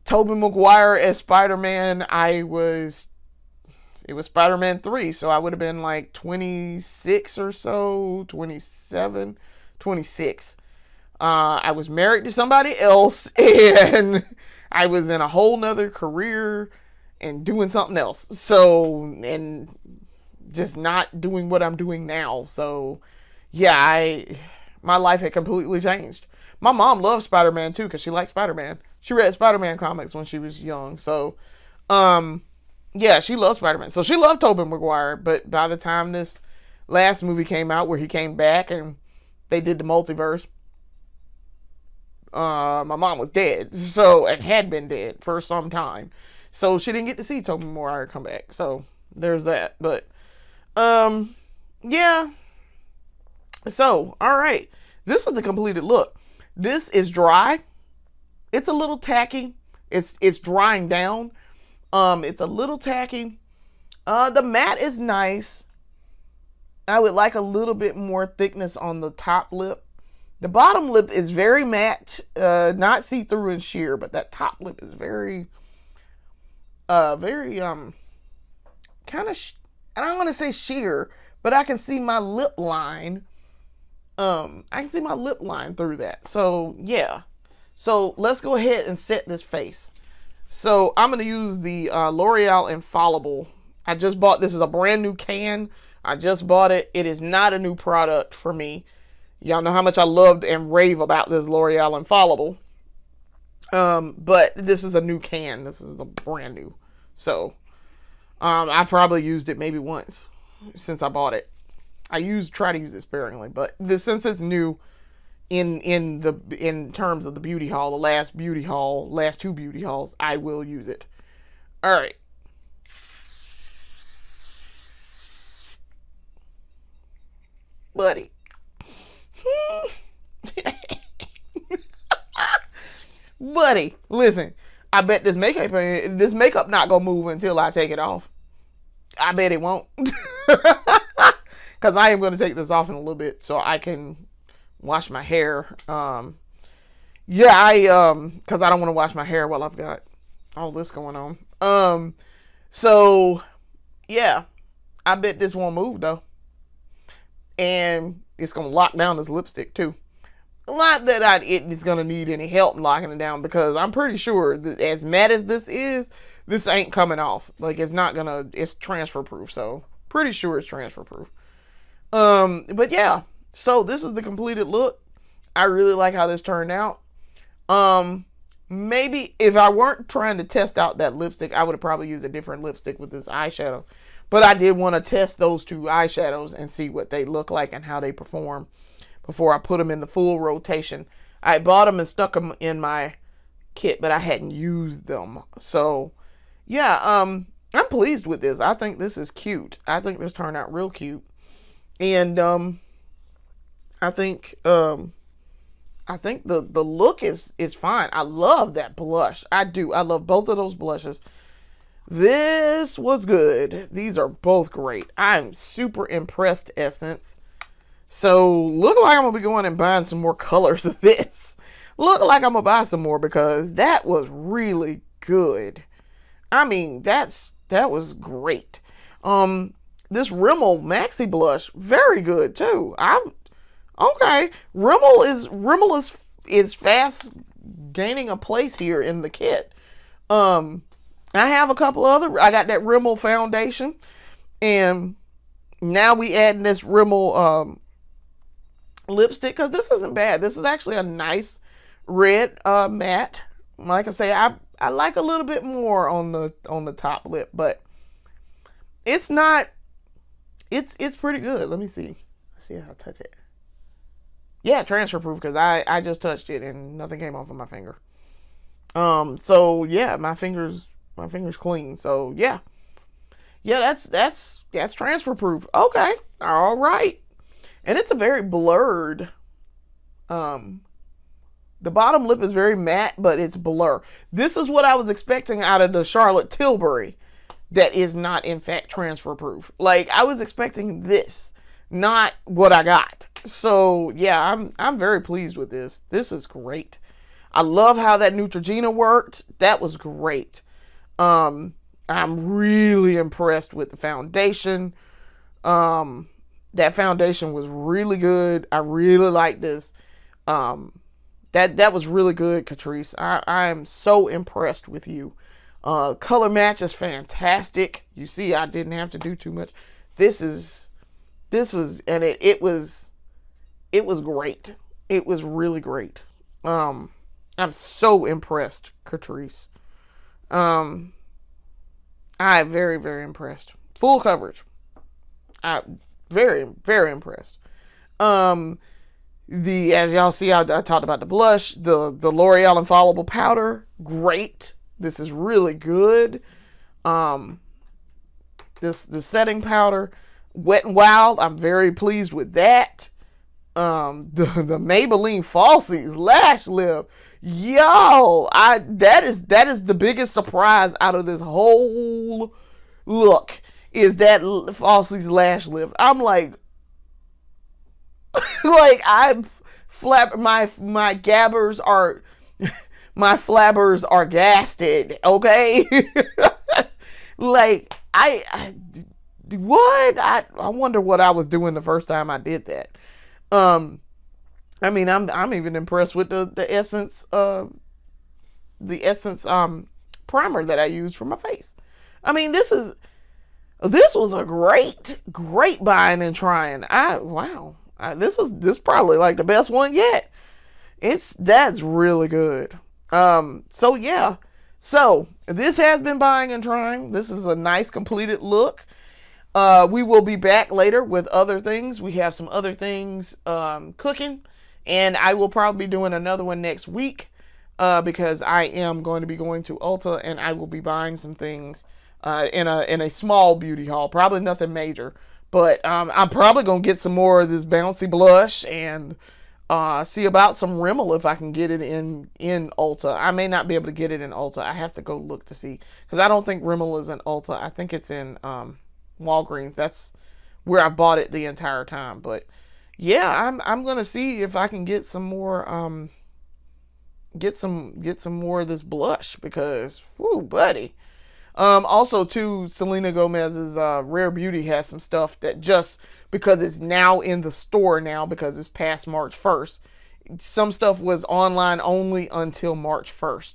Tobey Maguire as Spider-Man, it was Spider-Man 3, so I would have been like 26 or so, 27, 26. I was married to somebody else, and I was in a whole nother career and doing something else. So, and just not doing what I'm doing now. So, yeah, my life had completely changed. My mom loves Spider-Man too because she likes Spider-Man. She read Spider-Man comics when she was young. So, yeah, she loves Spider-Man. So she loved Tobey Maguire. But by the time this last movie came out where he came back and they did the multiverse, my mom was dead. So, and had been dead for some time. So she didn't get to see Tobey Maguire come back. So there's that. But, yeah. So, all right. This is a completed look. This is dry. It's a little tacky. It's drying down. It's a little tacky. The matte is nice. I would like a little bit more thickness on the top lip. The bottom lip is very matte, not see-through and sheer, but that top lip is very kind of, I don't want to say sheer, but I can see my lip line. I can see my lip line through that. So, yeah. So, let's go ahead and set this face. So, I'm going to use the L'Oreal Infallible. I just bought, this is a brand new can. I just bought it. It is not a new product for me. Y'all know how much I loved and rave about this L'Oreal Infallible. But this is a new can. This is a brand new. So, I've probably used it maybe once since I bought it. I try to use it sparingly, but since it's new in terms of the beauty haul, the last two beauty hauls, I will use it. All right. Buddy. Buddy, listen. I bet this makeup not gonna move until I take it off. I bet it won't. Because I am going to take this off in a little bit so I can wash my hair. Because I don't want to wash my hair while I've got all this going on. So, yeah. I bet this won't move, though. And it's going to lock down this lipstick, too. Not that it is going to need any help locking it down, because I'm pretty sure that as matte as this is, this ain't coming off. Like, it's not going to, it's transfer proof. So, pretty sure it's transfer proof. But yeah, so this is the completed look. I really like how this turned out. Maybe if I weren't trying to test out that lipstick, I would have probably used a different lipstick with this eyeshadow. But I did want to test those two eyeshadows and see what they look like and how they perform before I put them in the full rotation. I bought them and stuck them in my kit, but I hadn't used them. So, yeah, I'm pleased with this. I think this is cute. I think this turned out real cute. And I think the look is fine. I love that blush. I do. I love both of those blushes. This was good. These are both great. I'm super impressed, Essence. So look like I'm gonna be going and buying some more colors of this. Look like I'm gonna buy some more because that was really good. I mean, that was great. This Rimmel Maxi Blush, very good too. Okay. Rimmel is fast gaining a place here in the kit. I have a couple other, I got that Rimmel foundation, and now we adding this Rimmel lipstick, because this isn't bad. This is actually a nice red matte. Like I say, I like a little bit more on the top lip, but it's not, it's pretty good. Let me see. Let's see how I touch it. Yeah, transfer proof, because I just touched it and nothing came off of my finger. So yeah, my finger's clean. So yeah, that's transfer proof. Okay, all right. And it's a very blurred. The bottom lip is very matte, but it's blur. This is what I was expecting out of the Charlotte Tilbury. That is not, in fact, transfer proof. Like, I was expecting this, not what I got. So yeah, I'm very pleased with this. This is great. I love how that Neutrogena worked. That was great. I'm really impressed with the foundation. That foundation was really good. I really like this. That was really good, Catrice. I am so impressed with you. Color match is fantastic. You see, I didn't have to do too much. This was, and it was great. It was really great. I'm so impressed, Catrice. I'm very, very impressed. Full coverage. Very, very impressed. As y'all see, I talked about the blush, the L'Oreal Infallible powder, great. This is really good. The setting powder, Wet n Wild, I'm very pleased with that. The Maybelline Falsies lash lip, yo, that is the biggest surprise out of this whole look, is that Falsies lash lip. I'm like I'm my gabbers are, my flabbers are gasted, okay? Like, I wonder what I was doing the first time I did that. I mean, I'm even impressed with the Essence primer that I used for my face. I mean, this was a great buying and trying. Wow. This is probably like the best one yet. That's really good. So yeah. So this has been buying and trying. This is a nice completed look. We will be back later with other things. We have some other things cooking, and I will probably be doing another one next week because I am going to be going to Ulta, and I will be buying some things in a small beauty haul. Probably nothing major. But I'm probably going to get some more of this Bouncy blush and see about some Rimmel if I can get it in Ulta. I may not be able to get it in Ulta. I have to go look to see. Because I don't think Rimmel is in Ulta. I think it's in Walgreens. That's where I bought it the entire time. But yeah, I'm going to see if I can get some more get some more of this blush, because whoo, buddy. Also, too, Selena Gomez's Rare Beauty has some stuff that, just because it's now in the store now, because it's past March 1st, some stuff was online only until March 1st.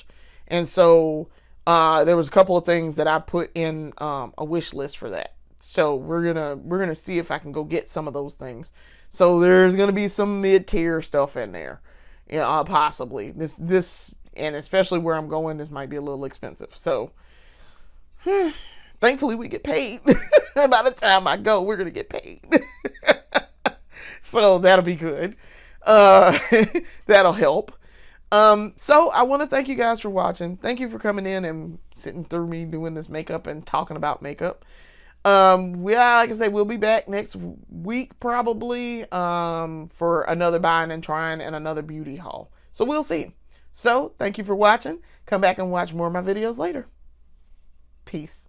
And so there was a couple of things that I put in a wish list for that. So we're gonna see if I can go get some of those things. So there's gonna be some mid-tier stuff in there, yeah, possibly. This and especially where I'm going, this might be a little expensive. So. Thankfully we get paid. By the time I go, we're gonna get paid. So that'll be good. That'll help. So I want to thank you guys for watching. Thank you for coming in and sitting through me doing this makeup and talking about makeup. Like I said, we'll be back next week probably for another buying and trying and another beauty haul. So we'll see. So thank you for watching. Come back and watch more of my videos later. Peace.